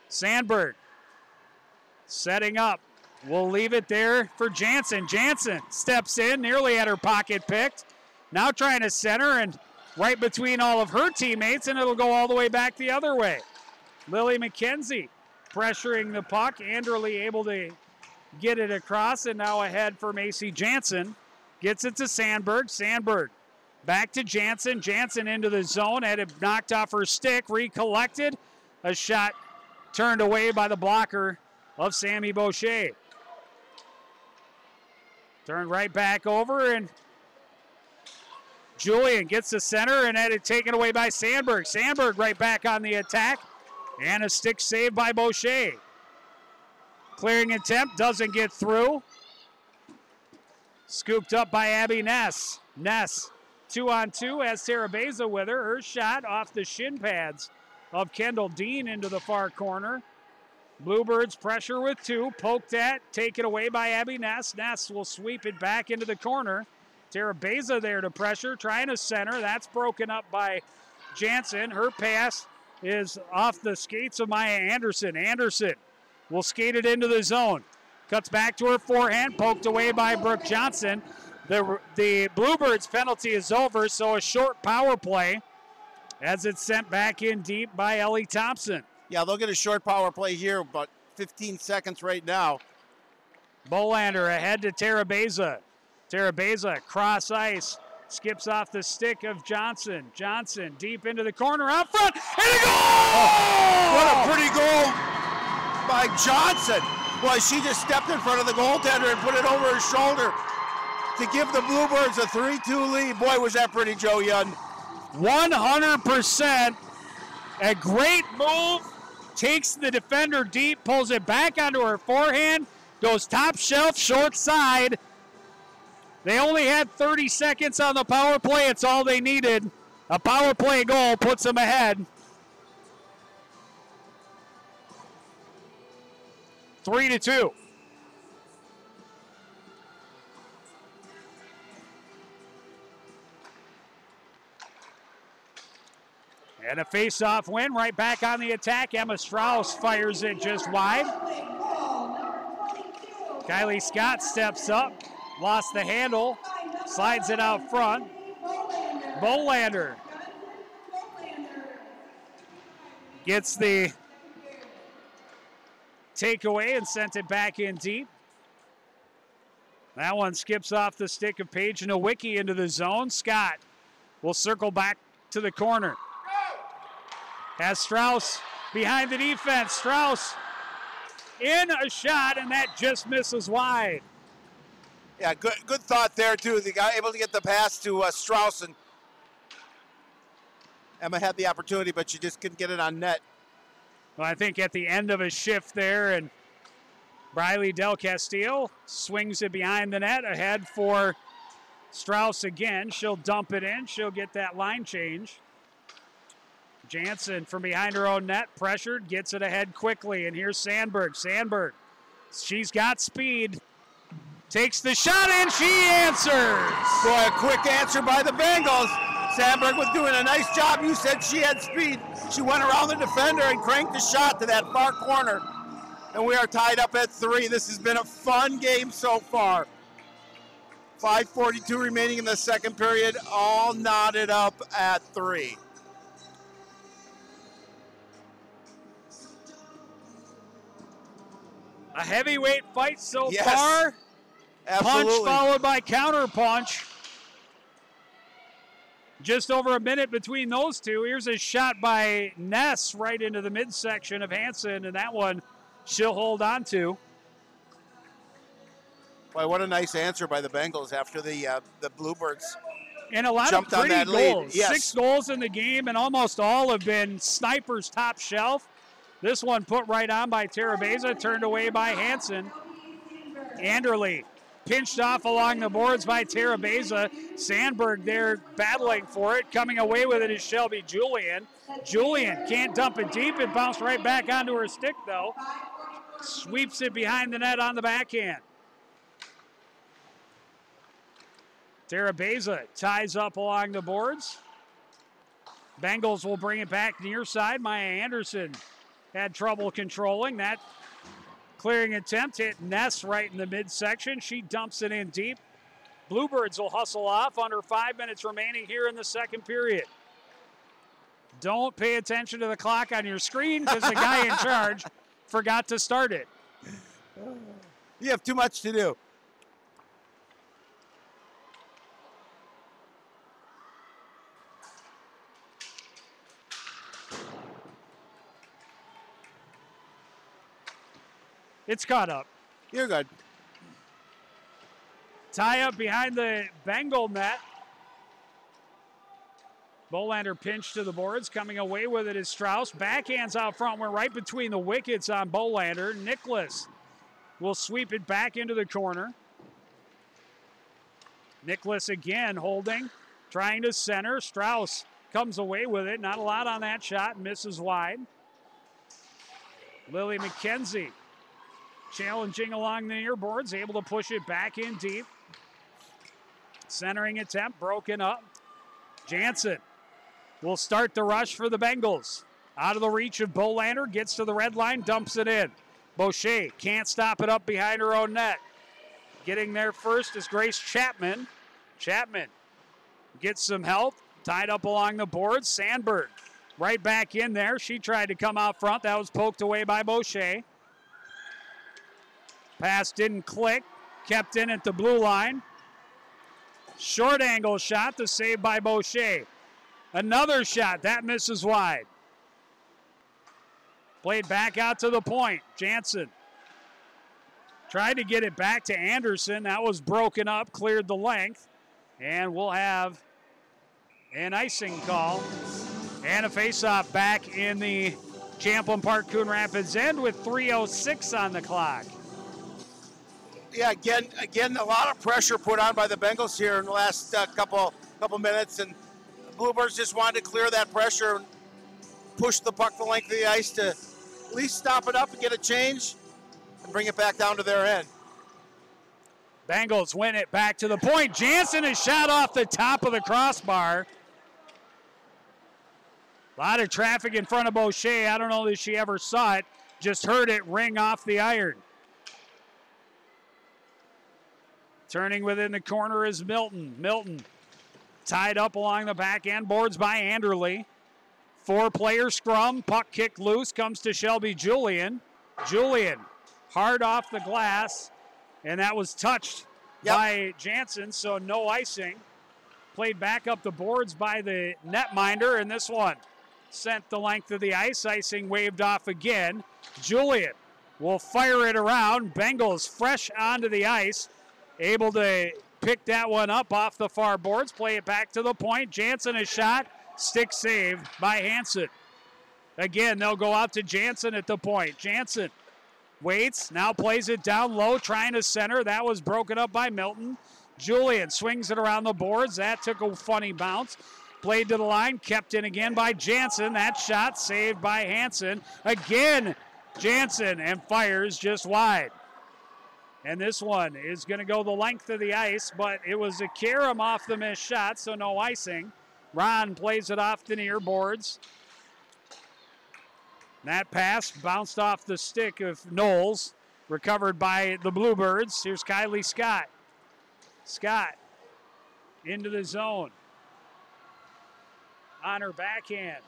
Sandberg setting up. We'll leave it there for Jansen. Jansen steps in, nearly had her pocket picked. Now trying to center and right between all of her teammates, and it'll go all the way back the other way. Lily McKenzie pressuring the puck. Anderly able to get it across, and now ahead for Macy Jansen. Gets it to Sandberg. Sandberg back to Jansen. Jansen into the zone. Had it knocked off her stick. Recollected. A shot turned away by the blocker of Sammy Boucher. Turned right back over, and Julian gets the center and had it taken away by Sandberg. Sandberg right back on the attack. And a stick save by Boucher. Clearing attempt doesn't get through. Scooped up by Abby Ness. Ness, 2-on-2, has Tara Beza with her. Her shot off the shin pads of Kendall Dean into the far corner. Bluebirds pressure with 2. Poked at, taken away by Abby Ness. Ness will sweep it back into the corner. Tara Beza there to pressure, trying to center. That's broken up by Jansen. Her pass is off the skates of Maya Anderson. Anderson will skate it into the zone. Cuts back to her forehand, poked away by Brooke Johnson. The Bluebirds penalty is over, so a short power play as it's sent back in deep by Ellie Thompson. Yeah, they'll get a short power play here, but 15 seconds right now. Bolander ahead to Terabeza. Terabeza, cross ice, skips off the stick of Johnson. Johnson deep into the corner, out front, and a goal! Oh, what a pretty goal by Johnson. Boy, she just stepped in front of the goaltender and put it over her shoulder to give the Bluebirds a 3-2 lead. Boy, was that pretty, Joe Young. 100%. A great move. Takes the defender deep, pulls it back onto her forehand, goes top shelf, short side. They only had 30 seconds on the power play. It's all they needed. A power play goal puts them ahead. 3-2. And a face-off win, right back on the attack. Emma Strauss fires it just wide. Kylie Scott steps up, lost the handle, slides it out front. Bolander gets the takeaway and sent it back in deep. That one skips off the stick of Paige Nowicki into the zone. Scott will circle back to the corner. Has Strauss behind the defense. Strauss in a shot, and that just misses wide. Yeah, good thought there, too. They got able to get the pass to Strauss, and Emma had the opportunity, but she just couldn't get it on net. Well, I think at the end of a shift there, and Briley Del Castillo swings it behind the net, ahead for Strauss again. She'll dump it in. She'll get that line change. Jansen from behind her own net, pressured, gets it ahead quickly, and here's Sandberg. Sandberg, she's got speed, takes the shot, and she answers. Boy, a quick answer by the Bengals. Sandberg was doing a nice job. You said she had speed. She went around the defender and cranked the shot to that far corner. And we are tied up at 3. This has been a fun game so far. 5:42 remaining in the second period, all knotted up at 3. A heavyweight fight so Yes, far. absolutely. Punch followed by counter punch. Just over a minute between those two. Here's a shot by Ness right into the midsection of Hansen, and that one she'll hold on to. Boy, what a nice answer by the Bengals after the Bluebirds And a lot jumped of on pretty that lead. goals. Yes. 6 goals in the game, and almost all have been snipers top shelf. This one put right on by Terabeza, turned away by Hansen. Anderle pinched off along the boards by Terabeza. Sandberg there battling for it. Coming away with it is Shelby Julian. Julian can't dump it deep. It bounced right back onto her stick, though. Sweeps it behind the net on the backhand. Terabeza ties up along the boards. Bengals will bring it back near side. Maya Anderson had trouble controlling that. Clearing attempt hit Ness right in the midsection. She dumps it in deep. Bluebirds will hustle off. Under 5 minutes remaining here in the second period. Don't pay attention to the clock on your screen because the guy in charge forgot to start it. You have too much to do. It's caught up. You're good. Tie up behind the Bengal net. Bolander pinched to the boards. Coming away with it is Strauss. Backhands out front. We're right between the wickets on Bolander. Nicholas will sweep it back into the corner. Nicholas again holding. Trying to center. Strauss comes away with it. Not a lot on that shot. Misses wide. Lily McKenzie challenging along the near boards. Able to push it back in deep. Centering attempt broken up. Jansen will start the rush for the Bengals. Out of the reach of Bolander, gets to the red line, dumps it in. Boucher can't stop it up behind her own net. Getting there first is Grace Chapman. Chapman gets some help, tied up along the boards. Sandberg right back in there. She tried to come out front. That was poked away by Boucher. Pass didn't click, kept in at the blue line. Short angle shot, the save by Boucher. Another shot, that misses wide. Played back out to the point. Jansen tried to get it back to Anderson. That was broken up, cleared the length. And we'll have an icing call and a faceoff back in the Champlin Park Coon Rapids end with 3:06 on the clock. Yeah, again, a lot of pressure put on by the Bengals here in the last couple minutes, and the Bluebirds just wanted to clear that pressure and push the puck the length of the ice to at least stop it up and get a change and bring it back down to their end. Bengals win it back to the point. Jansen is shot off the top of the crossbar. A lot of traffic in front of Boucher. I don't know that she ever saw it. Just heard it ring off the iron. Turning within the corner is Milton. Milton tied up along the back end boards by Anderle. 4-player scrum. Puck kicked loose. Comes to Shelby Julian. Julian hard off the glass. And that was touched by Jansen, so no icing. Played back up the boards by the netminder, and this one sent the length of the ice. Icing waved off again. Julian will fire it around. Bengals fresh onto the ice. Able to pick that one up off the far boards. Play it back to the point. Jansen is shot. Stick saved by Hansen. Again, they'll go out to Jansen at the point. Jansen waits, now plays it down low, trying to center. That was broken up by Milton. Julian swings it around the boards. That took a funny bounce. Played to the line, kept in again by Jansen. That shot saved by Hansen. Again, Jansen, and fires just wide. And this one is going to go the length of the ice, but it was a carom off the missed shot, so no icing. Ron plays it off the near boards. That pass bounced off the stick of Knowles, recovered by the Bluebirds. Here's Kylie Scott. Scott into the zone. On her backhand.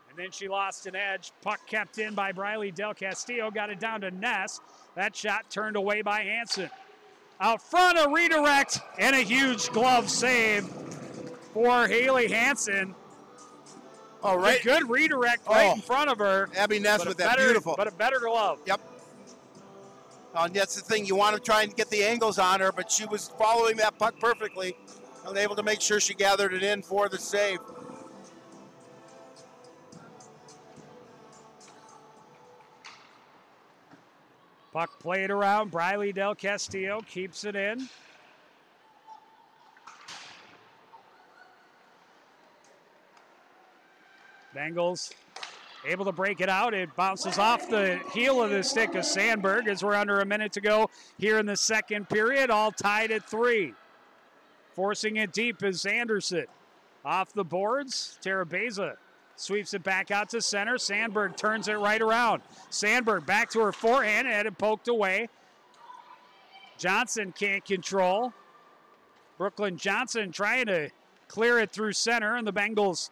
And then she lost an edge. Puck kept in by Briley Del Castillo. Got it down to Ness. That shot turned away by Hansen. Out front, a redirect and a huge glove save for Haley Hansen. Oh, right. A good redirect right in front of her. Abby Ness with that beautiful. But a better glove. Yep. And that's the thing. You want to try and get the angles on her, but she was following that puck perfectly and able to make sure she gathered it in for the save. Puck played around. Briley Del Castillo keeps it in. Bengals able to break it out. It bounces off the heel of the stick of Sandberg as we're under a minute to go here in the second period. All tied at 3. Forcing it deep is Anderson. Off the boards, Terabeza sweeps it back out to center. Sandberg turns it right around. Sandberg back to her forehand and had it poked away. Johnson can't control. Brooklyn Johnson trying to clear it through center, and the Bengals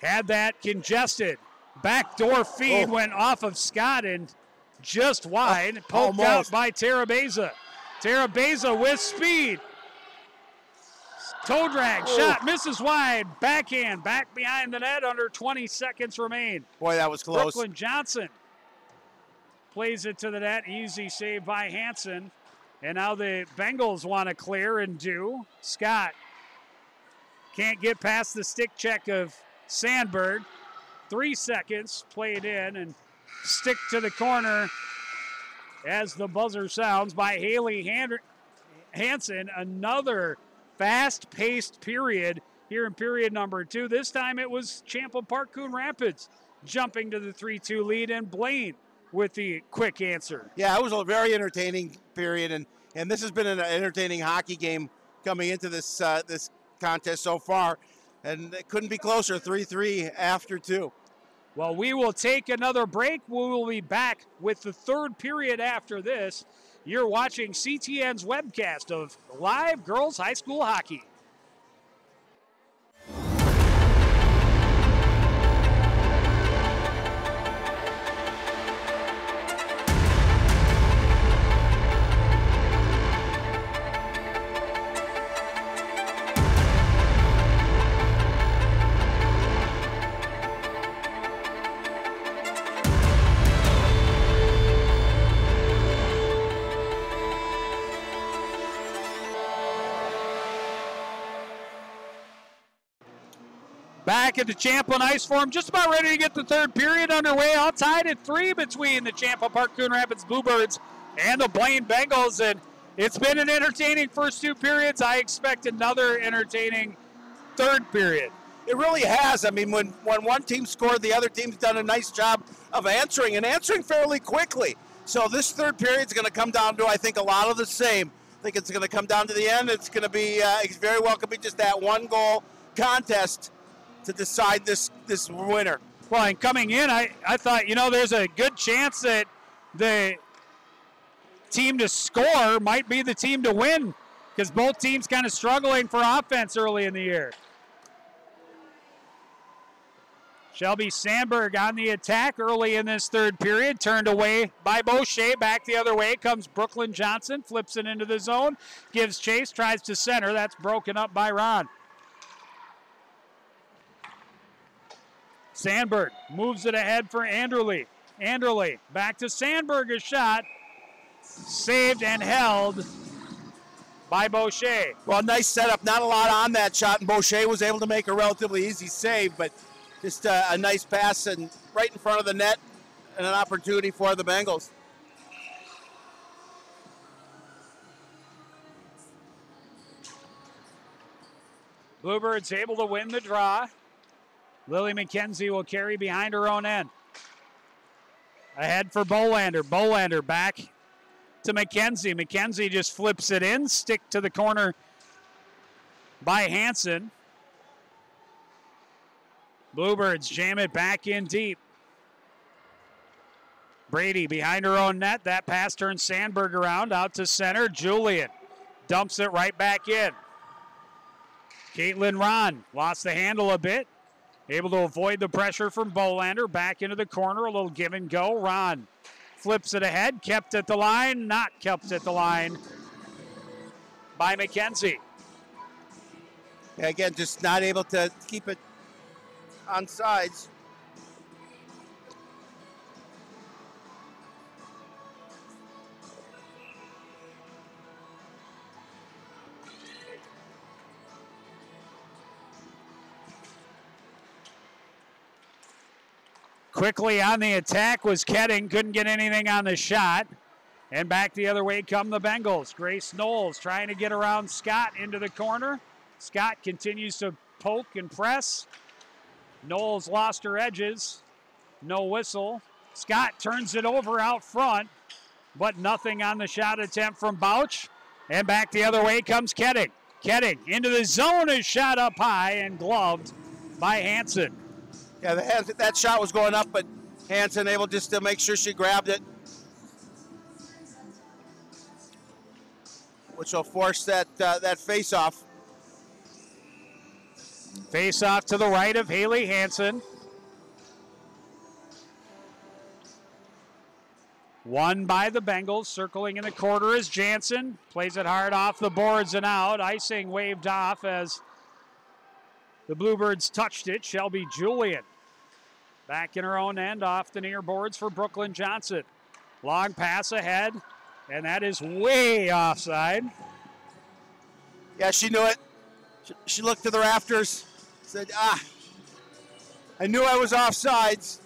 had that congested. Backdoor feed went off of Scott and just wide. Poked out by Terabeza. Terabeza with speed. Toe drag, shot, misses wide. Backhand, back behind the net, under 20 seconds remain. Boy, that was close. Brooklyn Johnson plays it to the net. Easy save by Hansen. And now the Bengals want to clear and do. Scott can't get past the stick check of Sandberg. 3 seconds, played in and stick to the corner as the buzzer sounds by Haley Hansen. Another fast-paced period here in period number 2. This time it was Champlin Park Coon Rapids jumping to the 3-2 lead, and Blaine with the quick answer. Yeah, it was a very entertaining period, and this has been an entertaining hockey game coming into this this contest so far, and it couldn't be closer. 3-3 after 2. Well, we will take another break. We will be back with the third period after this. You're watching CTN's webcast of live girls high school hockey. back at the Champlin Ice Forum, just about ready to get the third period underway. All tied at 3 between the Champlin Park Coon Rapids Bluebirds and the Blaine Bengals. And it's been an entertaining first 2 periods. I expect another entertaining third period. It really has. I mean, when one team scored, the other team's done a nice job of answering, and answering fairly quickly. So this third period is going to come down to, I think, a lot of the same. I think it's going to come down to the end. It's going to be, it's very well could be just that one goal contest to decide this winner. Well, and coming in, I thought, there's a good chance that the team to score might be the team to win, because both teams kind of struggling for offense early in the year. Shelby Sandberg on the attack early in this third period, turned away by Boucher. Back the other way comes Brooklyn Johnson, flips it into the zone, gives chase, tries to center. That's broken up by Ron. Sandberg moves it ahead for Anderle. Anderle back to Sandberg, a shot. Saved and held by Boucher. Well, nice setup. Not a lot on that shot, and Boucher was able to make a relatively easy save, but just a nice pass and right in front of the net and an opportunity for the Bengals. Bluebirds able to win the draw. Lily McKenzie will carry behind her own end. Ahead for Bolander. Bolander back to McKenzie. McKenzie just flips it in. Stick to the corner by Hansen. Bluebirds jam it back in deep. Brady behind her own net. That pass turns Sandberg around out to center. Julian dumps it right back in. Caitlin Ron lost the handle a bit. Able to avoid the pressure from Bolander. Back into the corner. A little give and go. Ron flips it ahead. Kept at the line. Not kept at the line by McKenzie. Yeah, again, just not able to keep it on sides. Quickly on the attack was Ketting. Couldn't get anything on the shot. And back the other way come the Bengals. Grace Knowles trying to get around Scott into the corner. Scott continues to poke and press. Knowles lost her edges. No whistle. Scott turns it over out front, but nothing on the shot attempt from Bouch. And back the other way comes Ketting. Ketting into the zone, is shot up high and gloved by Hansen. Yeah, that shot was going up, but Hansen able just to make sure she grabbed it, which will force that face-off. Face-off to the right of Haley Hansen. Won by the Bengals. Circling in the quarter is Jansen. Plays it hard off the boards and out. Icing waved off as the Bluebirds touched it. Shelby Julian back in her own end off the near boards for Brooklyn Johnson. Long pass ahead, and that is way offside. Yeah, she knew it. She looked to the rafters, said, I knew I was offsides.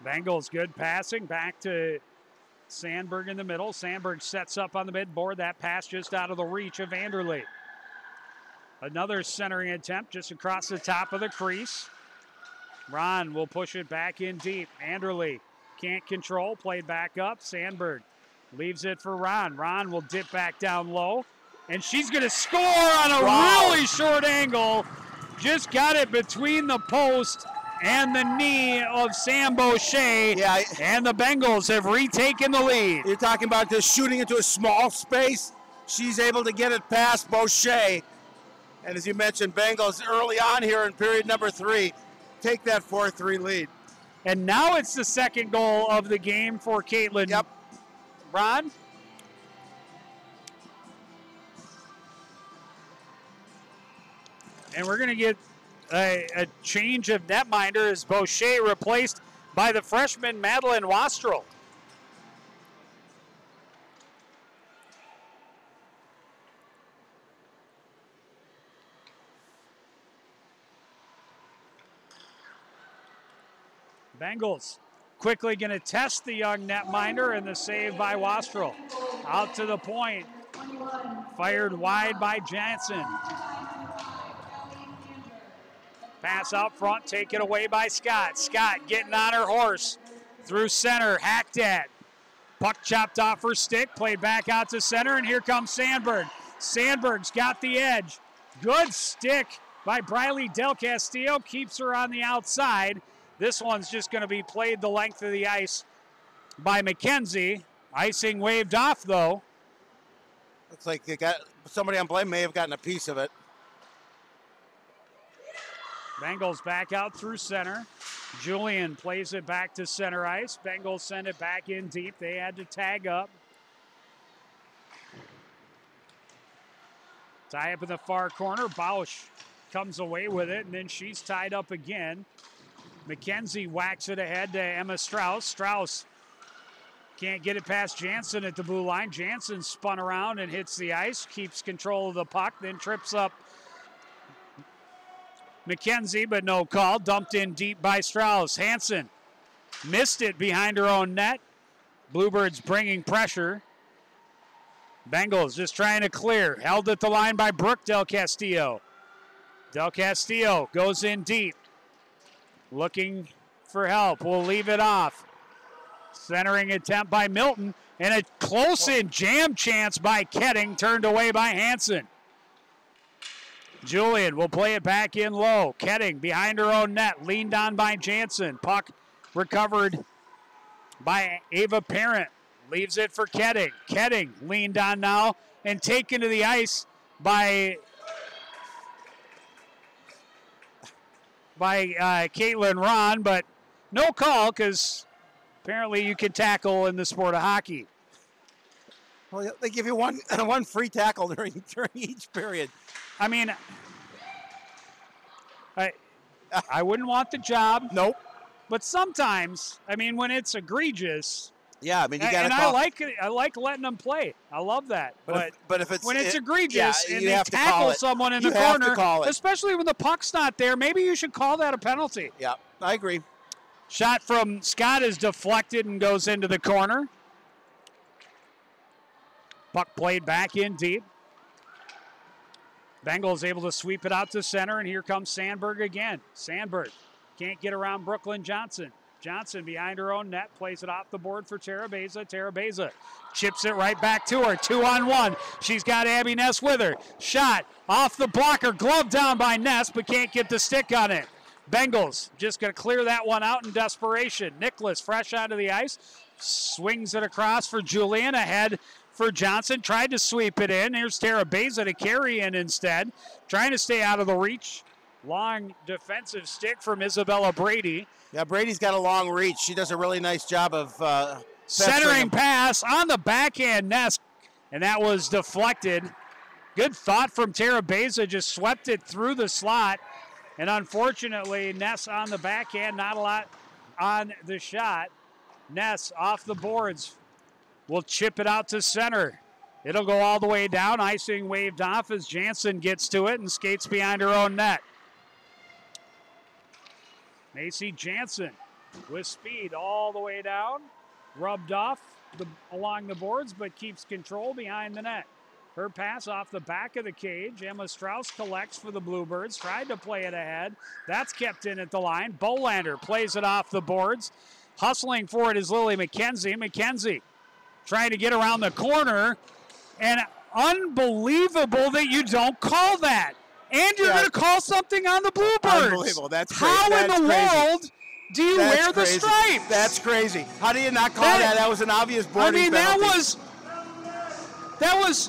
Bengals good passing back to Sandberg in the middle. Sandberg sets up on the midboard. That pass just out of the reach of Vanderlee. Another centering attempt just across the top of the crease. Ron will push it back in deep. Anderle can't control. Played back up. Sandberg leaves it for Ron. Ron will dip back down low. And she's going to score on a really short angle. Just got it between the post and the knee of Sam Boucher. Yeah, and the Bengals have retaken the lead. You're talking about just shooting into a small space. She's able to get it past Boucher. And as you mentioned, Bengals early on here in period number 3 take that 4-3 lead. And now it's the second goal of the game for Caitlin. Yep. Ron? And we're going to get a change of netminder as Boucher replaced by the freshman Madeline Wastrel. Bengals quickly going to test the young netminder, and the save by Wastrel. Out to the point. Fired wide by Jansen. Pass out front, taken away by Scott. Scott getting on her horse. Through center, hacked at. Puck chopped off her stick, played back out to center, and here comes Sandberg. Sandberg's got the edge. Good stick by Briley Del Castillo, keeps her on the outside. This one's just going to be played the length of the ice by McKenzie. Icing waved off, though. Looks like they got somebody on Blaine may have gotten a piece of it. Bengals back out through center. Julian plays it back to center ice. Bengals send it back in deep. They had to tag up. Tie up in the far corner. Bausch comes away with it, and then she's tied up again. McKenzie whacks it ahead to Emma Strauss. Strauss can't get it past Jansen at the blue line. Jansen spun around and hits the ice, keeps control of the puck, then trips up McKenzie, but no call. Dumped in deep by Strauss. Hansen missed it behind her own net. Bluebirds bringing pressure. Bengals just trying to clear. Held at the line by Brooke Del Castillo. Del Castillo goes in deep. Looking for help. We'll leave it off. Centering attempt by Milton. And a close-in jam chance by Ketting. Turned away by Hansen. Julian will play it back in low. Ketting behind her own net. Leaned on by Jansen. Puck recovered by Ava Parent. Leaves it for Ketting. Ketting leaned on now and taken to the ice by Caitlin Ron, but no call because apparently you can tackle in the sport of hockey. Well, they give you one free tackle during each period. I mean, I wouldn't want the job. Nope. But sometimes, I mean, when it's egregious. Yeah, I mean, you got to. And I like letting them play. I love that. But if it's when it's egregious and they have tackle someone in the corner, especially when the puck's not there, maybe you should call that a penalty. Yeah, I agree. Shot from Scott is deflected and goes into the corner. Puck played back in deep. Bengals able to sweep it out to center, and here comes Sandberg again. Sandberg can't get around Brooklyn Johnson. Johnson behind her own net, plays it off the board for Tara Beza. Tara Beza chips it right back to her. 2-on-1. She's got Abby Ness with her. Shot off the blocker, glove down by Ness, but can't get the stick on it. Bengals just going to clear that one out in desperation. Nicholas fresh onto the ice, swings it across for Julian, ahead for Johnson. Tried to sweep it in. Here's Tara Beza to carry in instead. Trying to stay out of the reach. Long defensive stick from Isabella Brady. Yeah, Brady's got a long reach. She does a really nice job of centering pass on the backhand Ness, and that was deflected. Good thought from Tara Beza, just swept it through the slot, and unfortunately Ness on the backhand, not a lot on the shot. Ness off the boards will chip it out to center. It'll go all the way down. Icing waved off as Jansen gets to it and skates behind her own net. Macy Jansen with speed all the way down. Rubbed off along the boards, but keeps control behind the net. Her pass off the back of the cage. Emma Strauss collects for the Bluebirds. Tried to play it ahead. That's kept in at the line. Bolander plays it off the boards. Hustling for it is Lily McKenzie. McKenzie trying to get around the corner. And unbelievable that you don't call that. And you're going to call something on the Bluebirds. Unbelievable. That's crazy. How in the world do you wear the stripes? That's crazy. How do you not call that? That was an obvious boarding penalty. That was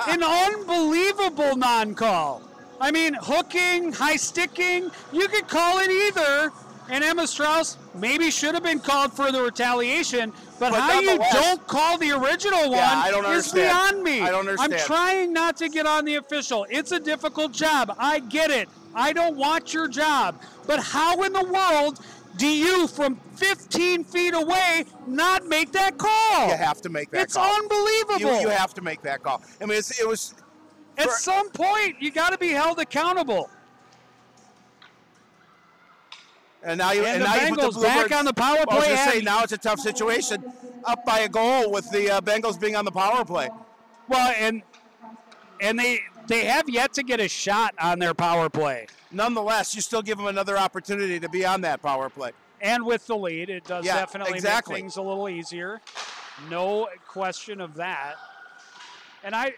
an unbelievable non-call. I mean, hooking, high sticking, you could call it either. And Emma Strauss maybe should have been called for the retaliation, but how you don't call the original one is beyond me. I don't understand. I'm trying not to get on the official. It's a difficult job. I get it. I don't want your job. But how in the world do you, from 15 feet away, not make that call? You have to make that it's call. It's unbelievable. You have to make that call. I mean, it was... At some point, you got to be held accountable. And now you put the Bengals Bluebirds back on the power play. I was going to say, now it's a tough situation, up by a goal with the Bengals being on the power play. Well, and they have yet to get a shot on their power play. Nonetheless, you still give them another opportunity to be on that power play. And with the lead, it does definitely exactly. make things a little easier. No question of that. And I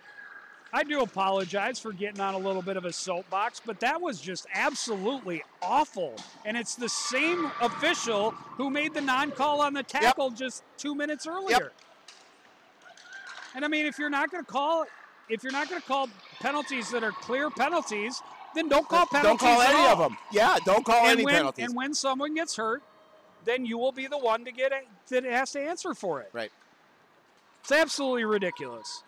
do apologize for getting on a little bit of a soapbox, but that was just absolutely awful. And it's the same official who made the non-call on the tackle just 2 minutes earlier. Yep. And I mean, if you're not going to call penalties that are clear penalties, then don't call penalties. Don't call any of them. Yeah, don't call any penalties. And when someone gets hurt, then you will be the one that has to answer for it. Right. It's absolutely ridiculous.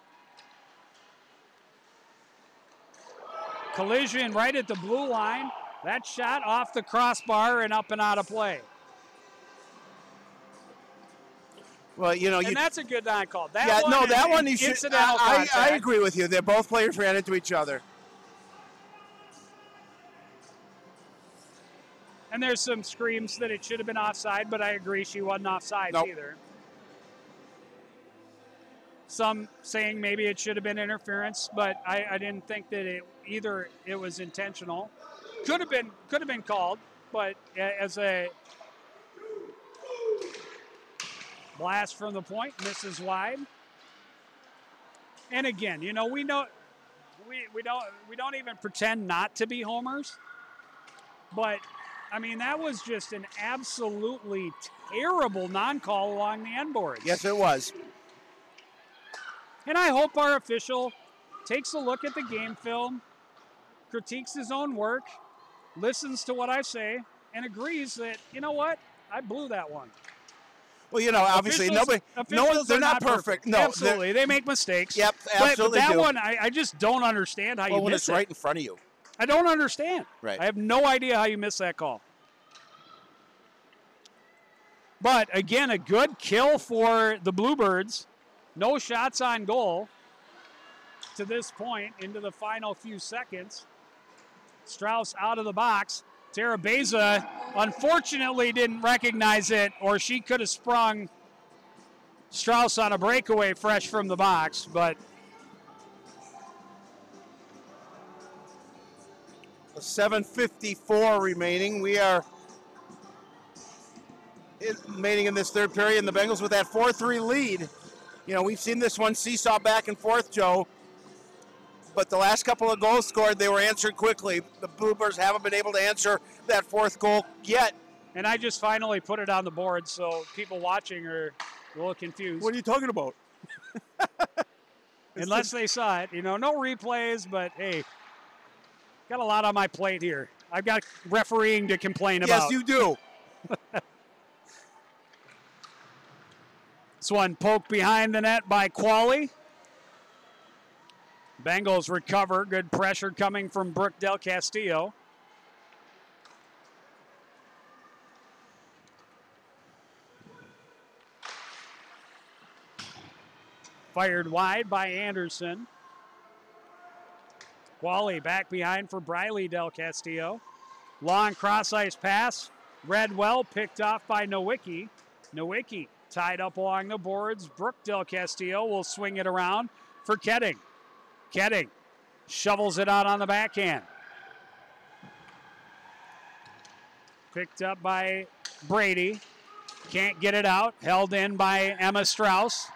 Collision right at the blue line. That shot off the crossbar and up and out of play. Well, and that's a good non-call. That one you should. I agree with you. They're both players ran into each other. And there's some screams that it should have been offside, but I agree she wasn't offside either. Some saying maybe it should have been interference, but I didn't think that it was intentional. Could have been called, but as a blast from the point, misses wide. And again, we know we don't even pretend not to be homers, but I mean that was just an absolutely terrible non-call along the end boards. Yes, it was. And I hope our official takes a look at the game film, critiques his own work, listens to what I say, and agrees that, you know what, I blew that one. Well, obviously they're not perfect. No, absolutely. They make mistakes. Yep, absolutely. But that one, I just don't understand how you miss it. When it's right in front of you. I don't understand. Right. I have no idea how you missed that call. But, again, a good kill for the Bluebirds. No shots on goal to this point into the final few seconds. Strauss out of the box. Terabeza unfortunately didn't recognize it, or she could have sprung Strauss on a breakaway fresh from the box, but 7:54 remaining. We are remaining in this third period, and the Bengals with that 4-3 lead. We've seen this one seesaw back and forth, Joe. But the last couple of goals scored, they were answered quickly. The Bluebirds haven't been able to answer that fourth goal yet. And I just finally put it on the board, so people watching are a little confused. What are you talking about? Unless they saw it. No replays, but hey, got a lot on my plate here. I've got refereeing to complain about. Yes, you do. This one poked behind the net by Qualley. Bengals recover. Good pressure coming from Brooke Del Castillo. Fired wide by Anderson. Qualley back behind for Briley Del Castillo. Long cross-ice pass. Read well, picked off by Nowicki. Nowicki tied up along the boards. Brooke Del Castillo will swing it around for Ketting. Ketting shovels it out on the backhand. Picked up by Brady. Can't get it out. Held in by Emma Strauss.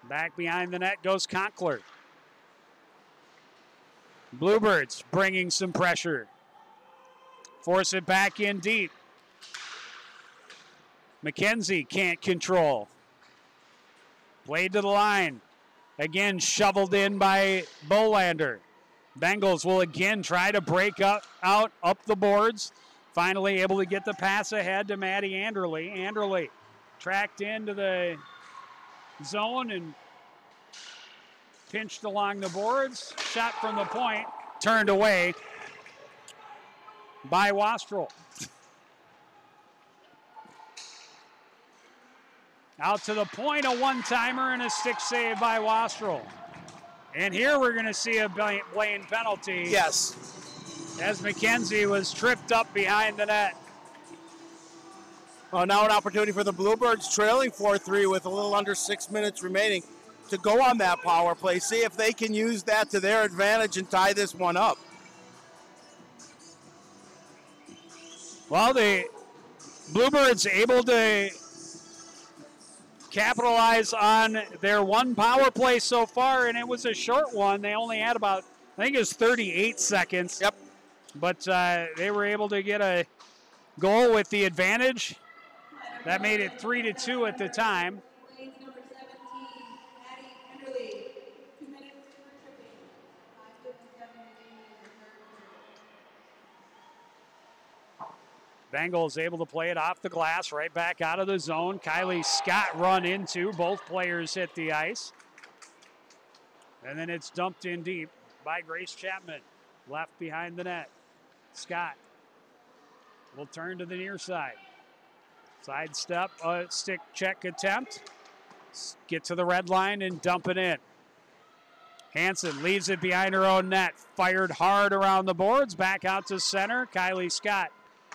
Back behind the net goes Conkler. Bluebirds bringing some pressure. Force it back in deep. McKenzie can't control. Played to the line. Again, shoveled in by Bolander. Bengals will again try to break out up the boards. Finally able to get the pass ahead to Maddie Anderle. Anderle tracked into the zone and pinched along the boards. Shot from the point turned away by Wastrel. Out to the point, a one-timer and a stick save by Wastrel. And here we're going to see a Blaine penalty. Yes. As McKenzie was tripped up behind the net. Well, now an opportunity for the Bluebirds, trailing 4-3 with a little under 6 minutes remaining, to go on that power play. See if they can use that to their advantage and tie this one up. Well, the Bluebirds able to capitalize on their one power play so far, and it was a short one. They only had about, I think it was 38 seconds. Yep. But they were able to get a goal with the advantage. That made it 3-2 at the time. Bengals able to play it off the glass, right back out of the zone. Kylie Scott run into. Both players hit the ice. And then it's dumped in deep by Grace Chapman. Left behind the net. Scott will turn to the near side. Side step, stick check attempt. Get to the red line and dump it in. Hansen leaves it behind her own net. Fired hard around the boards. Back out to center. Kylie Scott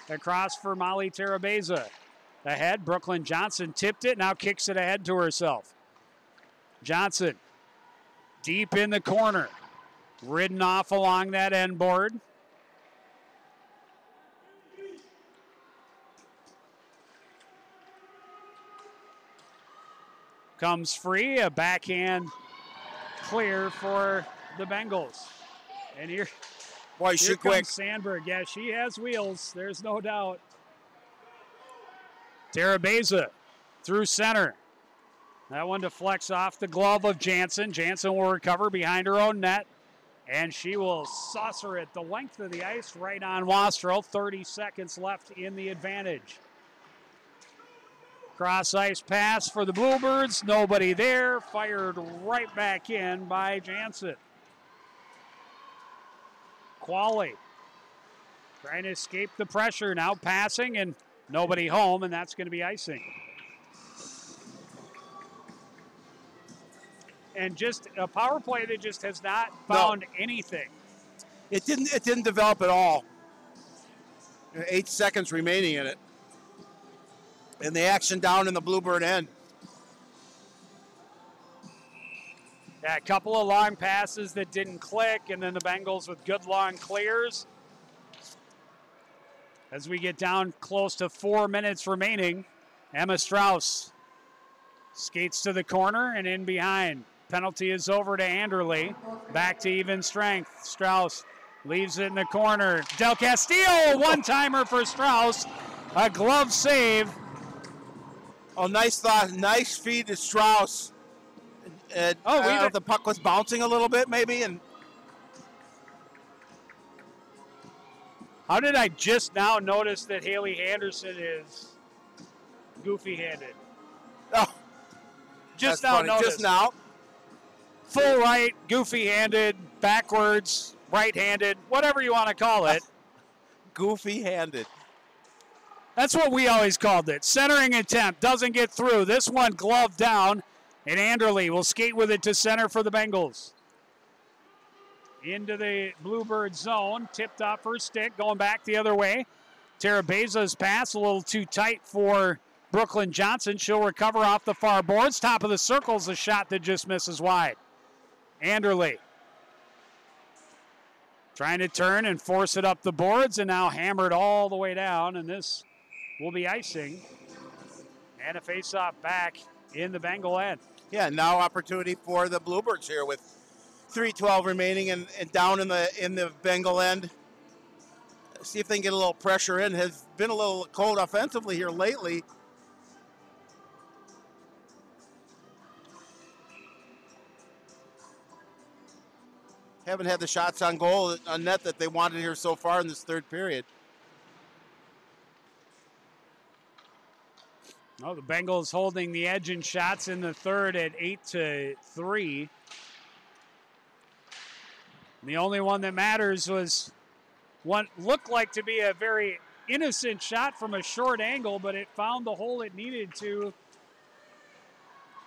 across for Molly Terabeza. Ahead, Brooklyn Johnson tipped it, now kicks it ahead to herself. Johnson, deep in the corner. Ridden off along that end board. Comes free, a backhand clear for the Bengals. And here she comes quick. Sandberg. Yeah, she has wheels. There's no doubt. Terabeza through center. That one deflects off the glove of Jansen. Jansen will recover behind her own net. And she will saucer it the length of the ice right on Wastrel. 30 seconds left in the advantage. Cross ice pass for the Bluebirds. Nobody there. Fired right back in by Jansen. Qualley trying to escape the pressure. Now passing and nobody home, and that's going to be icing. And just a power play that just has not found anything. It didn't develop at all. 8 seconds remaining in it. And the action down in the Bluebird end. Yeah, a couple of long passes that didn't click, and then the Bengals with good long clears. As we get down close to 4 minutes remaining, Emma Strauss skates to the corner and in behind. Penalty is over to Anderley. Back to even strength. Strauss leaves it in the corner. Del Castillo, one-timer for Strauss. A glove save. Oh, nice thought. Nice feed to Strauss. The puck was bouncing a little bit, maybe. And how did I just now notice that Haley Henderson is goofy-handed? Oh, just now noticed. Just now. Full right, goofy-handed, backwards, right-handed, whatever you want to call it. Goofy-handed. That's what we always called it. Centering attempt, doesn't get through. This one glove down, and Anderley will skate with it to center for the Bengals. Into the Bluebird zone, tipped off her stick, going back the other way. Terabeza's pass a little too tight for Brooklyn Johnson. She'll recover off the far boards. Top of the circle's a shot that just misses wide. Anderley trying to turn and force it up the boards, and now hammered all the way down, and this will be icing. And a face-off back in the Bengal end. Yeah, now opportunity for the Bluebirds here with 3:12 remaining and down in the Bengal end. See if they can get a little pressure in. Has been a little cold offensively here lately. Haven't had the shots on goal, on net that they wanted here so far in this third period. Oh, the Bengals holding the edge in shots in the third at 8-3. The only one that matters was what looked like to be a very innocent shot from a short angle, but it found the hole it needed to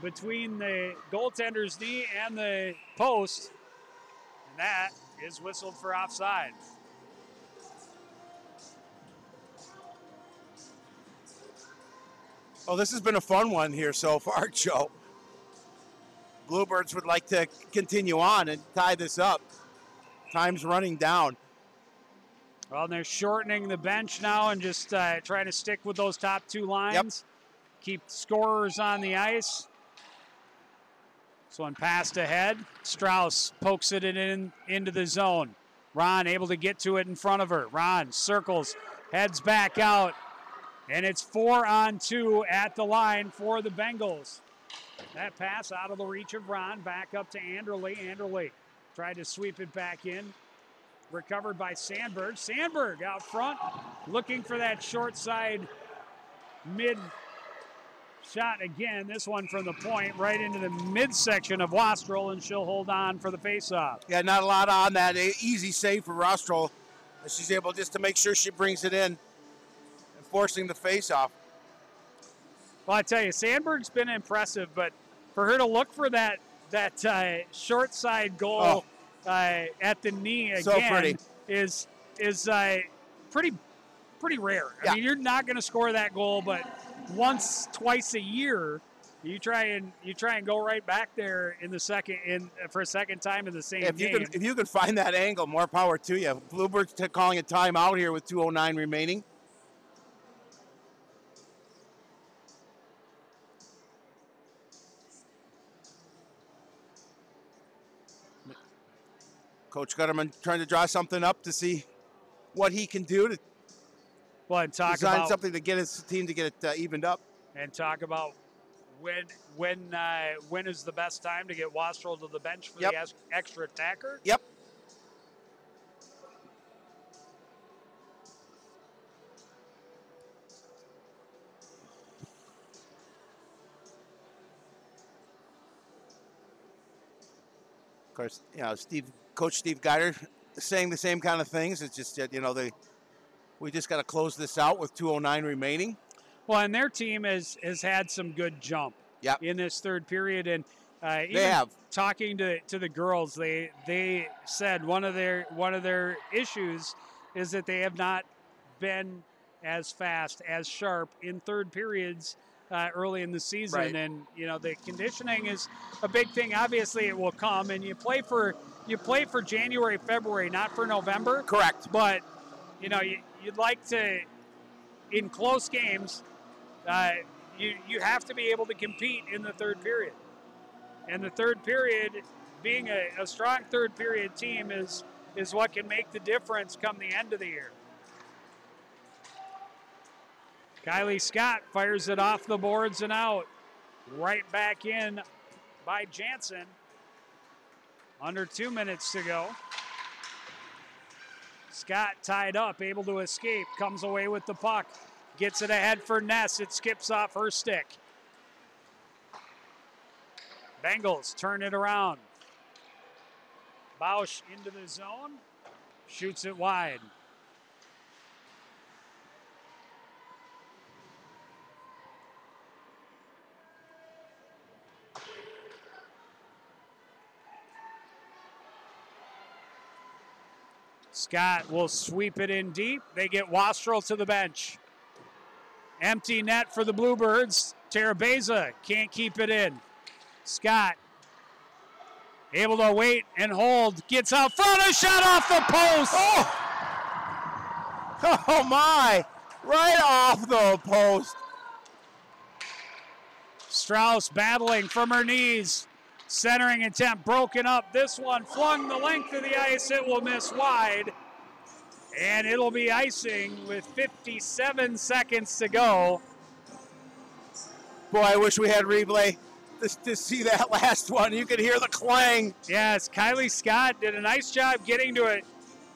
between the goaltender's knee and the post. And that is whistled for offside. Well, this has been a fun one here so far, Joe. Bluebirds would like to continue on and tie this up. Time's running down. Well, they're shortening the bench now and just trying to stick with those top two lines. Yep. Keep scorers on the ice. This one passed ahead. Strauss pokes it into the zone. Ron able to get to it in front of her. Ron circles, heads back out, and it's 4-on-2 at the line for the Bengals. That pass out of the reach of Ron, back up to Anderle. Anderle tried to sweep it back in. Recovered by Sandberg. Sandberg out front, looking for that short side mid shot again. This one from the point right into the midsection of Wastrel, and she'll hold on for the faceoff. Yeah, not a lot on that. Easy save for Wastrel. She's able just to make sure she brings it in, forcing the faceoff. Well, I tell you, Sandberg's been impressive, but for her to look for that short side goal at the knee again is pretty rare. Yeah. I mean, you're not going to score that goal, but once, twice a year, you try and go right back there for a second time in the same game. If you can find that angle, more power to you. Bluebirds calling a timeout here with 2:09 remaining. Coach Gutterman trying to draw something up to see what he can do to design something to get his team to get it evened up. And talk about when is the best time to get Wastrel to the bench for the extra attacker? Yep. Of course, Coach Steve Geider saying the same kind of things. It's just that, we just got to close this out with 2:09 remaining. Well, and their team has had some good jump in this third period. And even talking to the girls, they said one of their issues is that they have not been as fast, as sharp in third periods early in the season. Right. And, the conditioning is a big thing. Obviously, it will come. And you play for January, February, not for November. Correct. But, you'd like to, in close games, you have to be able to compete in the third period. And the third period, being a strong third period team is what can make the difference come the end of the year. Kylie Scott fires it off the boards and out. Right back in by Jansen. Under 2 minutes to go. Scott tied up, able to escape, comes away with the puck. Gets it ahead for Ness. It skips off her stick. Bengals turn it around. Bausch into the zone. Shoots it wide. Scott will sweep it in deep. They get Wastrel to the bench. Empty net for the Bluebirds. Terabeza can't keep it in. Scott able to wait and hold. Gets out front. A shot off the post. Oh my. Right off the post. Strauss battling from her knees. Centering attempt broken up. This one flung the length of the ice. It will miss wide. And it'll be icing with 57 seconds to go. Boy, I wish we had replay to see that last one. You could hear the clang. Yes, Kylie Scott did a nice job getting to a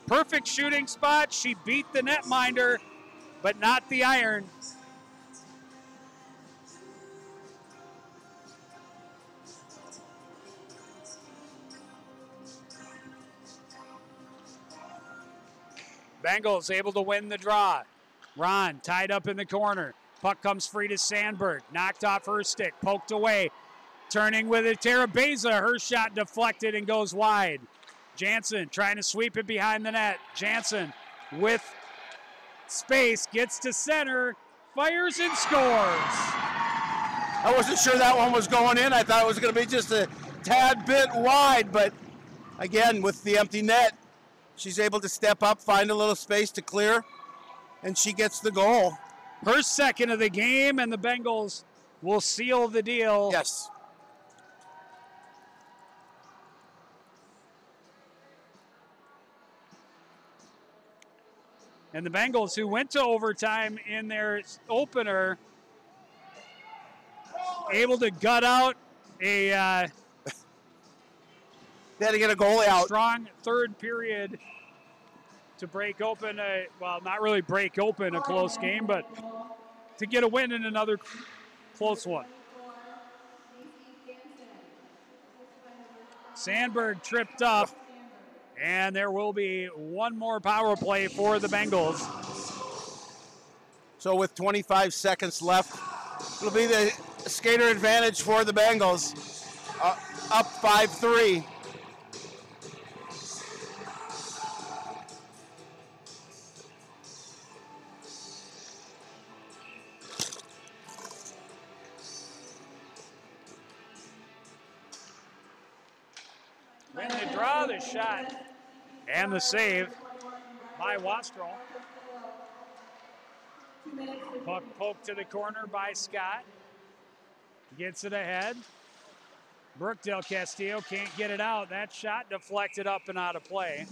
perfect shooting spot. She beat the netminder, but not the iron. Bengals able to win the draw. Ron tied up in the corner. Puck comes free to Sandberg. Knocked off her stick. Poked away. Turning with it, Terabeza. Her shot deflected and goes wide. Jansen trying to sweep it behind the net. Jansen with space. Gets to center. Fires and scores. I wasn't sure that one was going in. I thought it was going to be just a tad bit wide, but again, with the empty net, she's able to step up, find a little space to clear, and she gets the goal. Her second of the game, and the Bengals will seal the deal. Yes. And the Bengals, who went to overtime in their opener, able to gut out a they had to get a goalie out. Strong third period to break open not really break open a close game, but to get a win in another close one. Sandberg tripped up, and there will be one more power play for the Bengals. So with 25 seconds left, it'll be the skater advantage for the Bengals. Up 5-3. Win the draw, the shot, and the save by Wastrel. Puck poked to the corner by Scott. Gets it ahead. Brookdale Castillo can't get it out. That shot deflected up and out of play.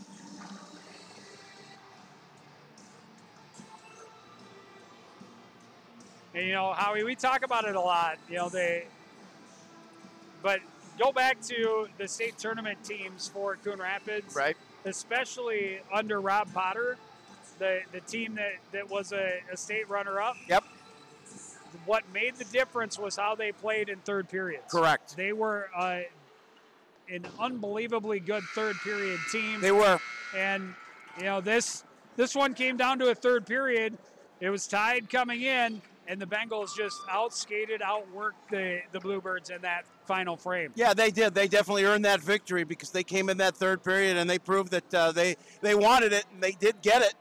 And, you know, Howie, we talk about it a lot. You know, but go back to the state tournament teams for Coon Rapids. Right. Especially under Rob Potter, the team that was a state runner-up. Yep. What made the difference was how they played in third periods. Correct. They were an unbelievably good third period team. They were. And, you know, this one came down to a third period. It was tied coming in, and the Bengals just outskated, outworked the Bluebirds in that final frame. Yeah, they did. They definitely earned that victory because they came in that third period and they proved that they wanted it, and they did get it.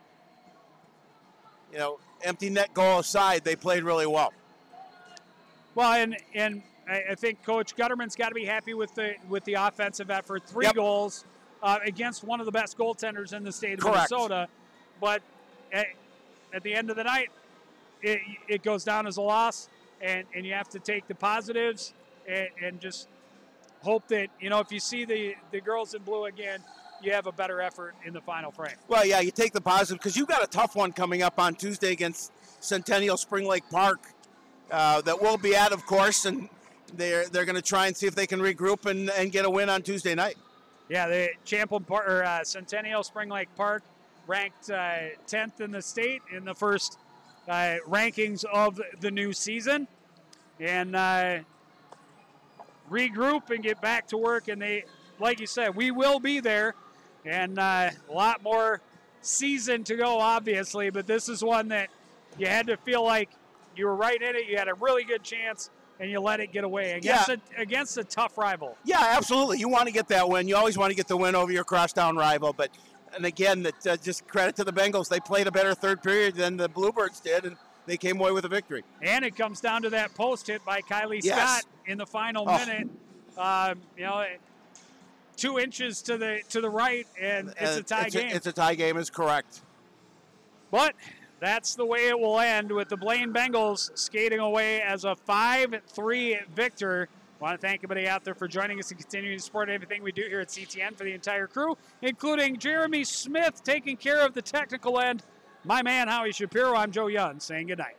You know, empty net goal aside, they played really well. Well, and I think Coach Gutterman's got to be happy with the offensive effort. Three Yep. goals against one of the best goaltenders in the state of Correct. Minnesota. But at the end of the night, it goes down as a loss, and you have to take the positives and just hope that, you know, if you see the girls in blue again, you have a better effort in the final frame. Well, yeah, you take the positive because you've got a tough one coming up on Tuesday against Centennial Spring Lake Park that we'll be at, of course, and they're going to try and see if they can regroup and get a win on Tuesday night. Yeah, the Centennial Spring Lake Park ranked 10th in the state in the first rankings of the new season, and regroup and get back to work. And they, like you said, we will be there, and a lot more season to go, obviously, but this is one that you had to feel like you were right in it. You had a really good chance, and you let it get away against a tough rival. Yeah, absolutely. You want to get that win. You always want to get the win over your crosstown rival. But, and again, that just credit to the Bengals. They played a better third period than the Bluebirds did, and they came away with a victory. And it comes down to that post hit by Kylie Yes. Scott in the final minute. 2 inches to the right, and it's a tie game. It's a tie game, is correct. But that's the way it will end, with the Blaine Bengals skating away as a 5-3 victor. I want to thank everybody out there for joining us and continuing to support everything we do here at CTN for the entire crew, including Jeremy Smith taking care of the technical end. My man, Howie Shapiro, I'm Joe Young, saying goodnight.